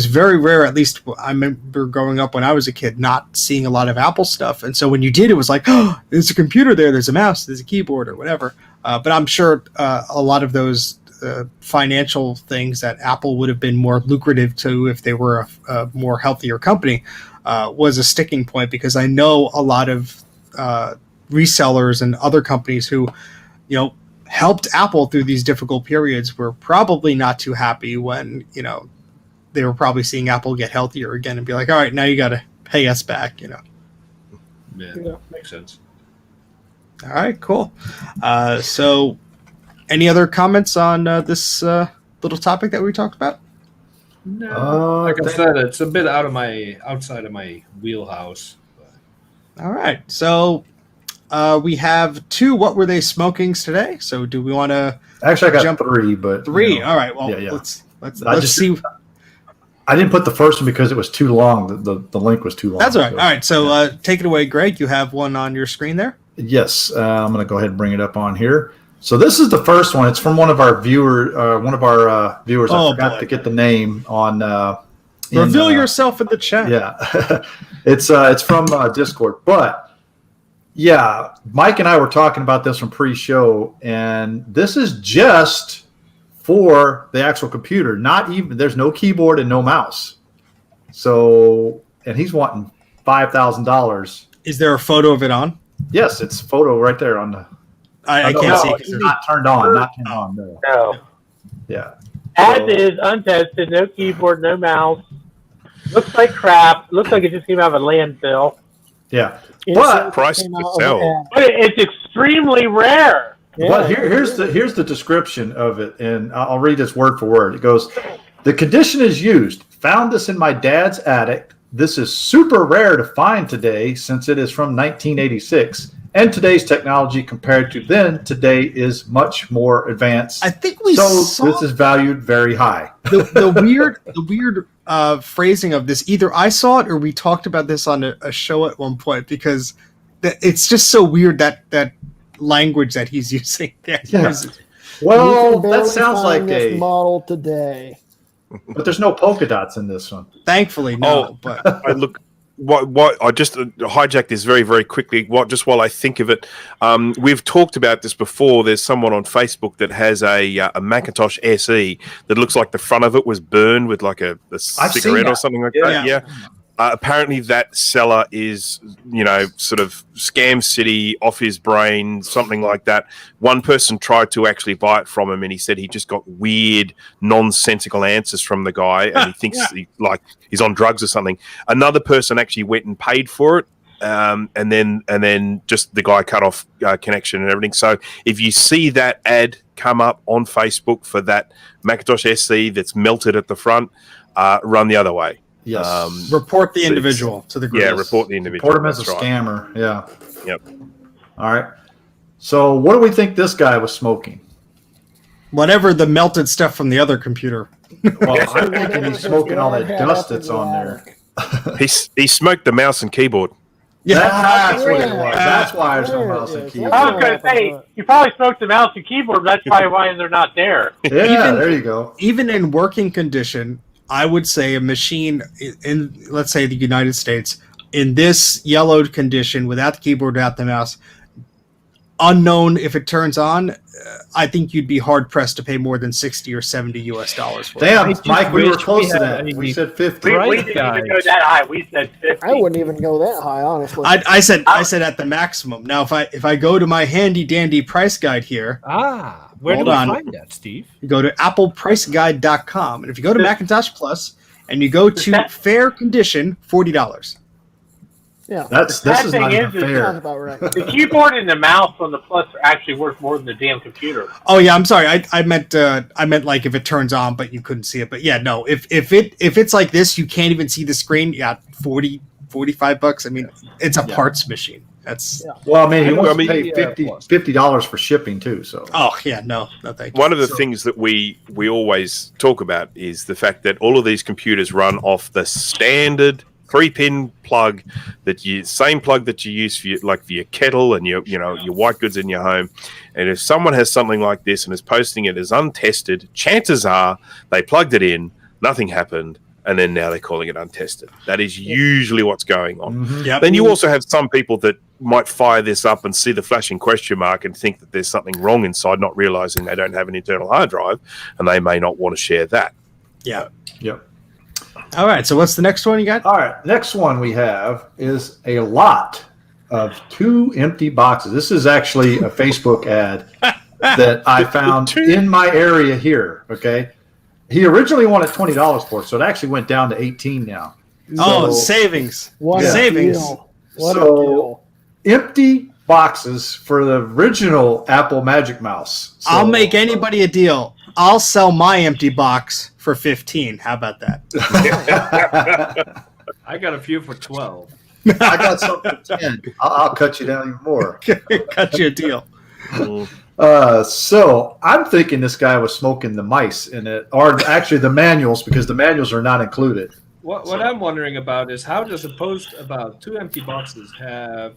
very rare. At least I remember growing up when I was a kid, not seeing a lot of Apple stuff. And so when you did, it was like, oh, there's a computer there, there's a mouse, there's a keyboard or whatever. But I'm sure a lot of those financial things that Apple would have been more lucrative to if they were a more healthier company was a sticking point, because I know a lot of resellers and other companies who, you know, helped Apple through these difficult periods were probably not too happy when, you know, they were probably seeing Apple get healthier again and be like, all right, now you got to pay us back, you know. Yeah, makes sense. All right, cool. So any other comments on this little topic that we talked about? No, like I said, it's a bit outside of my wheelhouse. But. All right, so we have 2 What Were They Smokings today. So do we want to Actually, I got 3, but 3? You know, All right, well, yeah. let's see. I didn't put the first one because it was too long. The link was too long. That's all right. All right, so take it away, Greg. You have one on your screen there. Yes, I'm going to go ahead and bring it up on here. So this is the first one. It's from one of our viewers. I forgot to get the name on. Reveal yourself in the chat. Yeah, it's from Discord. But yeah, Mike and I were talking about this from pre-show, and this is just for the actual computer. Not even there's no keyboard and no mouse. So, and he's wanting $5,000. Is there a photo of it on? Yes, it's a photo right there on the. I can't see. It's not turned on. Not turned on. No. No. Yeah. As is, untested, no keyboard, no mouse. Looks like crap. Looks like it just came out of a landfill. Yeah. But Price to sell. But it's extremely rare. But here's the description of it, and I'll read this word for word. It goes, "The condition is used. Found this in my dad's attic. This is super rare to find today since it is from 1986. And today's technology compared to then today is much more advanced. I think we saw this is valued very high." The weird phrasing of this. Either I saw it or we talked about this on a show at one point, because it's just so weird that language that he's using there. Yeah. Well, that sounds like this model today. But there's no polka dots in this one. Thankfully, no. But I look. What I just hijacked this very, very quickly. Just while I think of it, we've talked about this before. There's someone on Facebook that has a Macintosh SE that looks like the front of it was burned with like a cigarette or something like that. Yeah. Apparently, that seller is, sort of scam city, off his brain, something like that. One person tried to actually buy it from him, and he said he just got weird, nonsensical answers from the guy, and he thinks he's on drugs or something. Another person actually went and paid for it, and then just the guy cut off connection and everything. So if you see that ad come up on Facebook for that Macintosh SE that's melted at the front, run the other way. Yes. Report the individual to the group. Yeah, report the individual. Report him as a scammer. Yeah. Yep. All right. So what do we think this guy was smoking? Whatever the melted stuff from the other computer. Well, I'm thinking he's smoking all that dust that's on there. He smoked the mouse and keyboard. That's what it Yeah. was. That's why there's no There it mouse and is. keyboard. I was going to say, you probably smoked the mouse and keyboard. That's probably why they're not there. Yeah, Even- there you go. Even in working condition, I would say a machine in, let's say, the United States, in this yellowed condition, without the keyboard, without the mouse, unknown if it turns on, I think you'd be hard pressed to pay more than $60 or $70 for it. Damn, I just Mike, we were wish close we to had that. a We said 50. We Right, didn't even go guys. that high. We said 50. I wouldn't even go that high, honestly. I said at the maximum. Now, if I go to my handy dandy price guide here, Where Hold do we on. find that, Steve? you go to applepriceguide.com, and if you go to Macintosh Plus and you go to fair condition, $40. yeah, This That is thing not even is- sounds fair. about right. The keyboard and the mouse on the Plus are actually worth more than the damn computer. Oh yeah, I'm sorry. I meant like if it turns on, but you couldn't see it. But yeah, no. If it's like this, you can't even see the screen. Yeah, $45. I mean, it's a parts machine. That's Well, I mean, he I wants to mean, pay $50 for shipping too. So oh yeah, no, thank you. One of the things that we always talk about is the fact that all of these computers run off the standard 3-pin plug same plug that you use for your kettle and your white goods in your home. And if someone has something like this and is posting it as untested, chances are they plugged it in, nothing happened, and then now they're calling it untested. That is usually what's going on. Yep. Then you also have some people that might fire this up and see the flashing question mark and think that there's something wrong inside, not realizing they don't have an internal hard drive, and they may not want to share that. Yeah. Yep. All right. So what's the next one you got? All right, next one we have is a lot of 2 empty boxes. This is actually a Facebook ad that I found in my area here. Okay, he originally wanted $20 for it, so it actually went down to 18 now. Oh, So- savings. What Savings. a deal! What a So- deal! Empty boxes for the original Apple Magic Mouse. So- I'll make anybody a deal. I'll sell my empty box for 15. How about that? I got a few for 12. I got something for 10. I'll cut you down even more. Cut you a deal. So I'm thinking this guy was smoking the mice in it, or actually the manuals, because the manuals are not included. What I'm wondering about is how does a post about 2 empty boxes have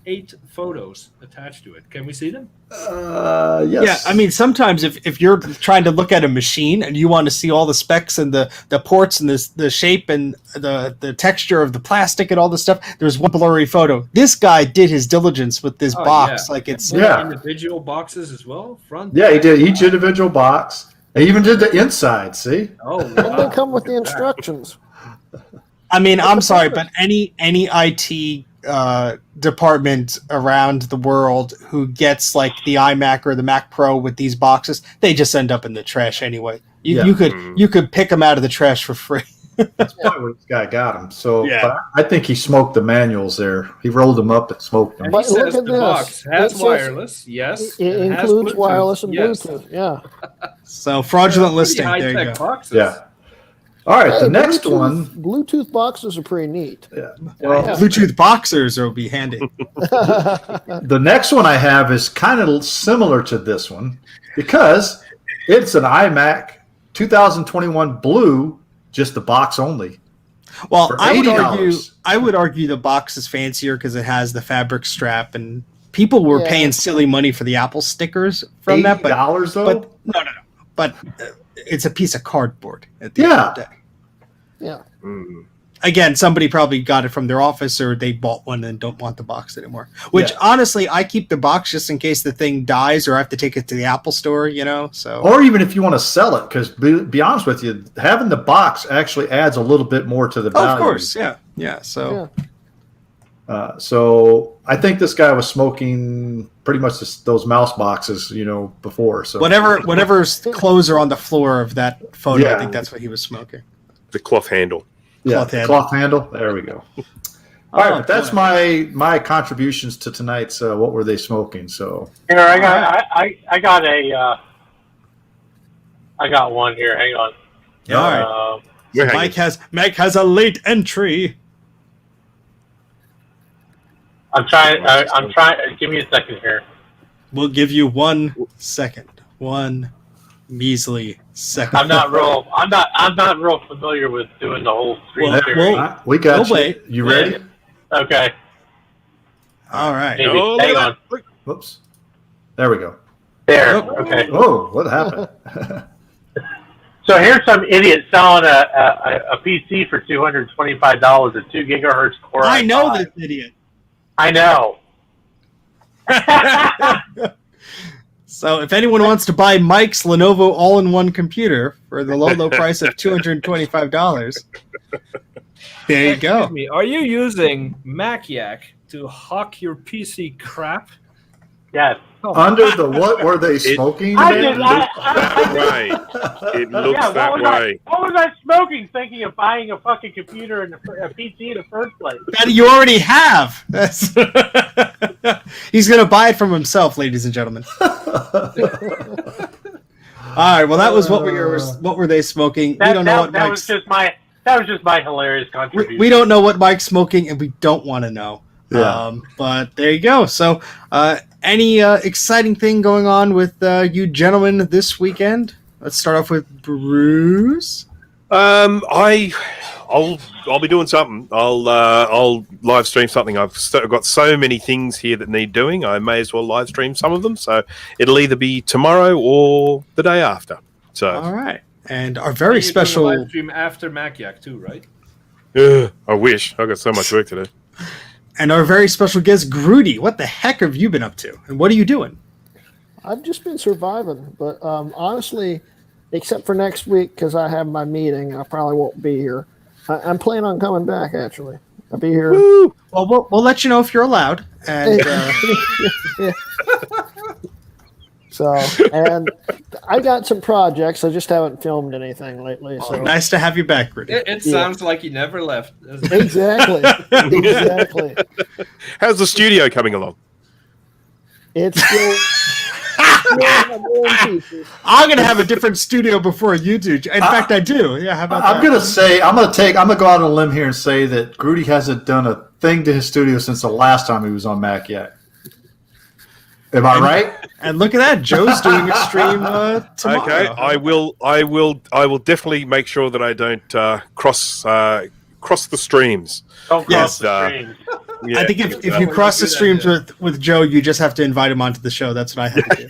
8 photos attached to it? Can we see them? Yes. Yeah, I mean, sometimes if you're trying to look at a machine and you want to see all the specs and the ports and the shape and the texture of the plastic and all this stuff, there's one blurry photo. This guy did his diligence with this Oh, box. yeah. Like it's Yeah. Individual boxes as well? Front? Yeah, he did each individual box. He even did the inside. See? Oh, And they wow. come with the instructions. I mean, I'm sorry, but any IT department around the world who gets like the iMac or the Mac Pro with these boxes, they just end up in the trash anyway. Yeah. You could pick them out of the trash for free. That's probably where this guy got him. So Yeah. but I think he smoked the manuals there. He rolled them up and smoked them. And But he look says at the this. box It has says- wireless, yes. It and has includes Bluetooth, wireless and yes. Bluetooth. Yeah. So fraudulent Pretty listing. There you high-tech go. boxes. Yeah. All right, Hey, the next Bluetooth- one. Bluetooth boxes are pretty neat. Yeah. Well, Bluetooth boxers will be handy. the next one I have is kind of similar to this one because it's an iMac 2021 blue, just the box only. Well, For I $80. would argue the box is fancier because it has the fabric strap, and people were Yeah. paying silly money for the Apple stickers from that. But $80 though. but no. But it's a piece of cardboard at the end of the day. Yeah. Mm. Again, somebody probably got it from their office or they bought one and don't want the box anymore. Which Yeah. honestly, I keep the box just in case the thing dies or I have to take it to the Apple store, so. Or even if you want to sell it, because be honest with you, having the box actually adds a little bit more to the Oh, value. of course, yeah. So So I think this guy was smoking pretty much those mouse boxes, before. So whatever's clothes are on the floor of that photo, I Yeah. think that's what he was smoking. The cloth handle. yeah, cloth handle. cloth handle. There we go. All right, Oh, but that's boy. my contributions to tonight's. What were they smoking? So Here, I got one here. Hang on. All right. We're hanging. Mike has a late entry. I'm trying. Give me a second here. We'll give you 1 second. 1 measly second. I'm not real familiar with doing the whole screen Well, sharing. well, We got We'll you. wait. You ready? Okay. All right. Maybe. Oh, look Hang at on. that. Look. Whoops. There we go. There. Oh. Okay. Whoa, what happened? So here's some idiot selling a PC for $225, a 2 gigahertz Core I know i5. this idiot. I know. So if anyone wants to buy Mike's Lenovo all-in-one computer for the low price of $225, there you go. Excuse me, are you using Maciac to hawk your PC crap? Yes. Under the what were they smoking? I man? did That way. It looks Yeah, that way. what was I smoking thinking of buying a fucking computer and a PC in the first place? That you already have. That's He's going to buy it from himself, ladies and gentlemen. All right. Well, that was what were they smoking? We don't know what that Mike's. That was just my hilarious contribution. We don't know what Mike's smoking, and we don't want to know. Yeah. But there you go. So, any exciting thing going on with you gentlemen this weekend? Let's start off with Bruce. I'll be doing something. I'll live stream something. I've got so many things here that need doing. I may as well live stream some of them. So it'll either be tomorrow or the day after. So All right, and our very You're doing a special. live stream after Maciac too, right? I wish. I've got so much work to do. And our very special guest, Grudy. What the heck have you been up to? And what are you doing? I've just been surviving, but honestly, except for next week because I have my meeting, I probably won't be here. I'm planning on coming back. Actually, I'll be here. Woo! Well, we'll let you know if you're allowed. And Yeah. So, and I got some projects. I just haven't filmed anything lately. So nice to have you back, Grudy. It sounds like you never left. exactly. How's the studio coming along? It's still in pieces. I'm gonna have a different studio before you do. In fact, I do. Yeah, how about I'm that? gonna go out on a limb here and say that Grudy hasn't done a thing to his studio since the last time he was on Maciac. Am I right? And look at that, Joe's doing a stream tomorrow. Okay, I will definitely make sure that I don't cross the streams. Don't Yes. cross the streams. Yeah, I think if you cross the streams with Joe, you just have to invite him onto the show. That's what I had to do.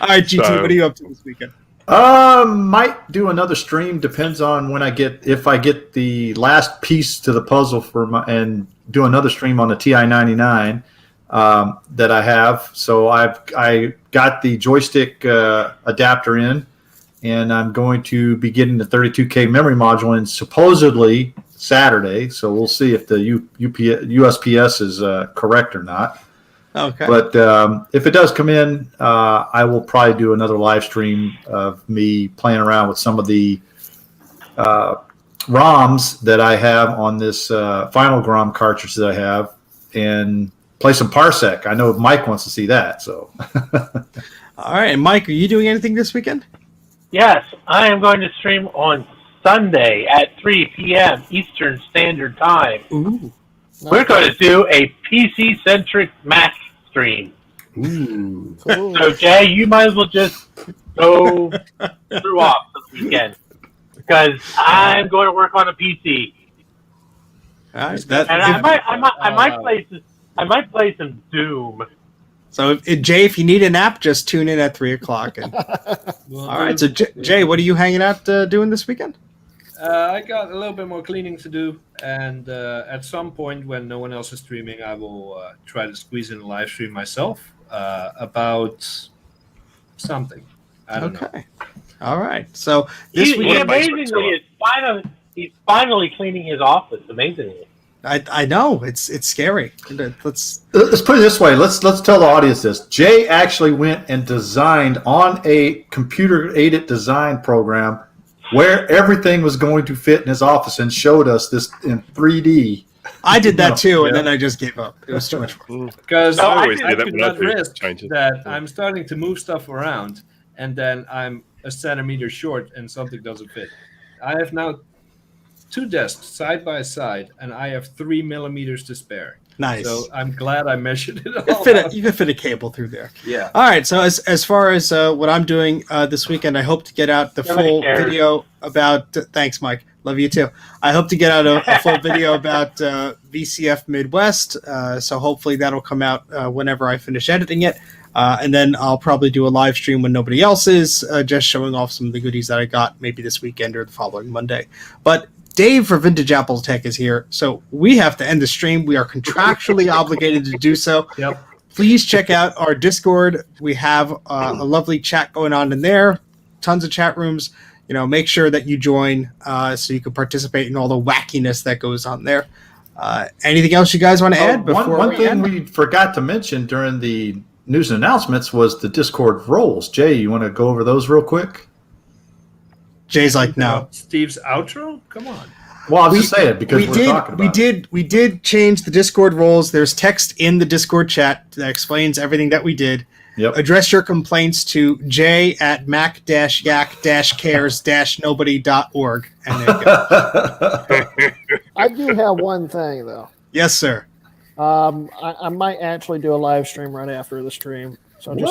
All right, GT, So- what are you up to this weekend? Might do another stream. Depends on if I get the last piece to the puzzle and do another stream on the TI-99 that I have. So I got the joystick adapter in, and I'm going to be getting the 32K memory module in supposedly Saturday. So we'll see if the USPS is correct or not. Okay. But if it does come in, I will probably do another live stream of me playing around with some of the ROMs that I have on this Final Grom cartridge that I have, and play some Parsec. I know Mike wants to see that. So, All right, and Mike, are you doing anything this weekend? Yes, I am going to stream on Sunday at 3 p.m. Eastern Standard Time. Ooh. We're going to do a PC-centric Mac stream. ooh. Cool. So, Jay, you might as well just go through off this weekend because I'm going to work on a PC, All right. and I might play some Doom. So, Jay, if you need a nap, just tune in at 3 o'clock. And, all right. So, Jay, what are you hanging out doing this weekend? I got a little bit more cleaning to do, and at some point when no one else is streaming, I will try to squeeze in a live stream myself about something. I don't know. Okay. All right. So this He weekend, amazingly he's finally cleaning his office. Amazingly. I know it's scary. Let's. Let's put it this way. Let's tell the audience this. Jay actually went and designed on a computer-aided design program where everything was going to fit in his office and showed us this in 3D. I did that too, and Yeah. then I just gave up. It was too much work. Because No, I always I do that could when I not do risk changes. that I'm starting to move stuff around, and then I'm a centimeter short and something doesn't fit. I have now 2 desks side by side, and I have 3 millimeters to spare. Nice. So I'm glad I measured it You all. can fit a cable through there. Yeah. All right. So as far as what I'm doing this weekend, I hope to get out the Nobody full cares. video about. Thanks, Mike. Love you too. I hope to get out a full video about VCF Midwest. So hopefully that'll come out whenever I finish editing it. And then I'll probably do a live stream when nobody else is, just showing off some of the goodies that I got maybe this weekend or the following Monday. But Dave for Vintage Apple Tech is here, so we have to end the stream. We are contractually obligated to do so. Yep. Please check out our Discord. We have a lovely chat going on in there, tons of chat rooms. Make sure that you join so you can participate in all the wackiness that goes on there. Anything else you guys want to add before one we thing end? we forgot to mention during the news and announcements was the Discord roles. Jay, you want to go over those real quick? Jay's like, no. Steve's outro? Come on. Well, I'll just say it because we're talking about it. We did change the Discord roles. There's text in the Discord chat that explains everything that we did. Yep. Address your complaints to j@mac-yak-cares-nobody.org. And there you go. I do have one thing though. Yes, sir. I might actually do a live stream right after the stream. So just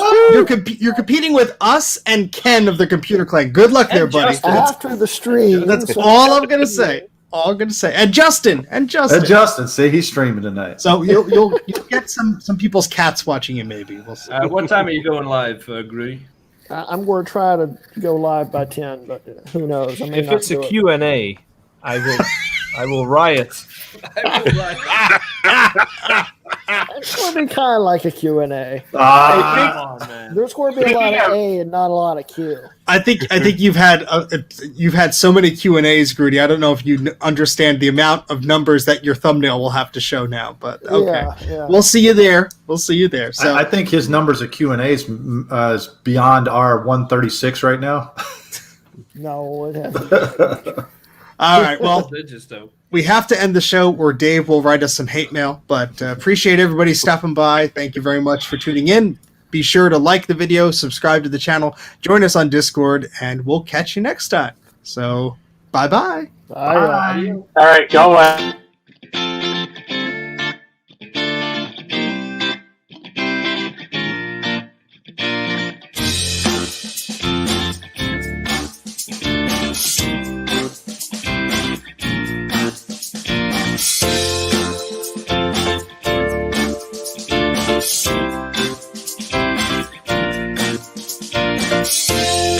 You're competing with us and Ken of the Computer Clan. Good luck there, buddy. Justin. after the stream. That's so- all I'm gonna say. All I'm gonna say. And Justin. Justin, see, he's streaming tonight. So you'll get some people's cats watching you. Maybe we'll see. What time are you going live, Grudy? I'm going to try to go live by 10, but who knows? I may If not it's a do it. Q&A, I will riot. It's going to be kind of like a Q&A. Come on, man. There's going to be a lot of A and not a lot of Q. I think you've had so many Q&As, Grudy. I don't know if you understand the amount of numbers that your thumbnail will have to show now, but okay. Yeah. We'll see you there. So I think his numbers of Q&As is beyond our 136 right now. No, it hasn't. all right. Well, Digits, though. we have to end the show, or Dave will write us some hate mail. But appreciate everybody stopping by. Thank you very much for tuning in. Be sure to like the video, subscribe to the channel, join us on Discord, and we'll catch you next time. So, bye-bye. Bye. All right, go away. Yeah.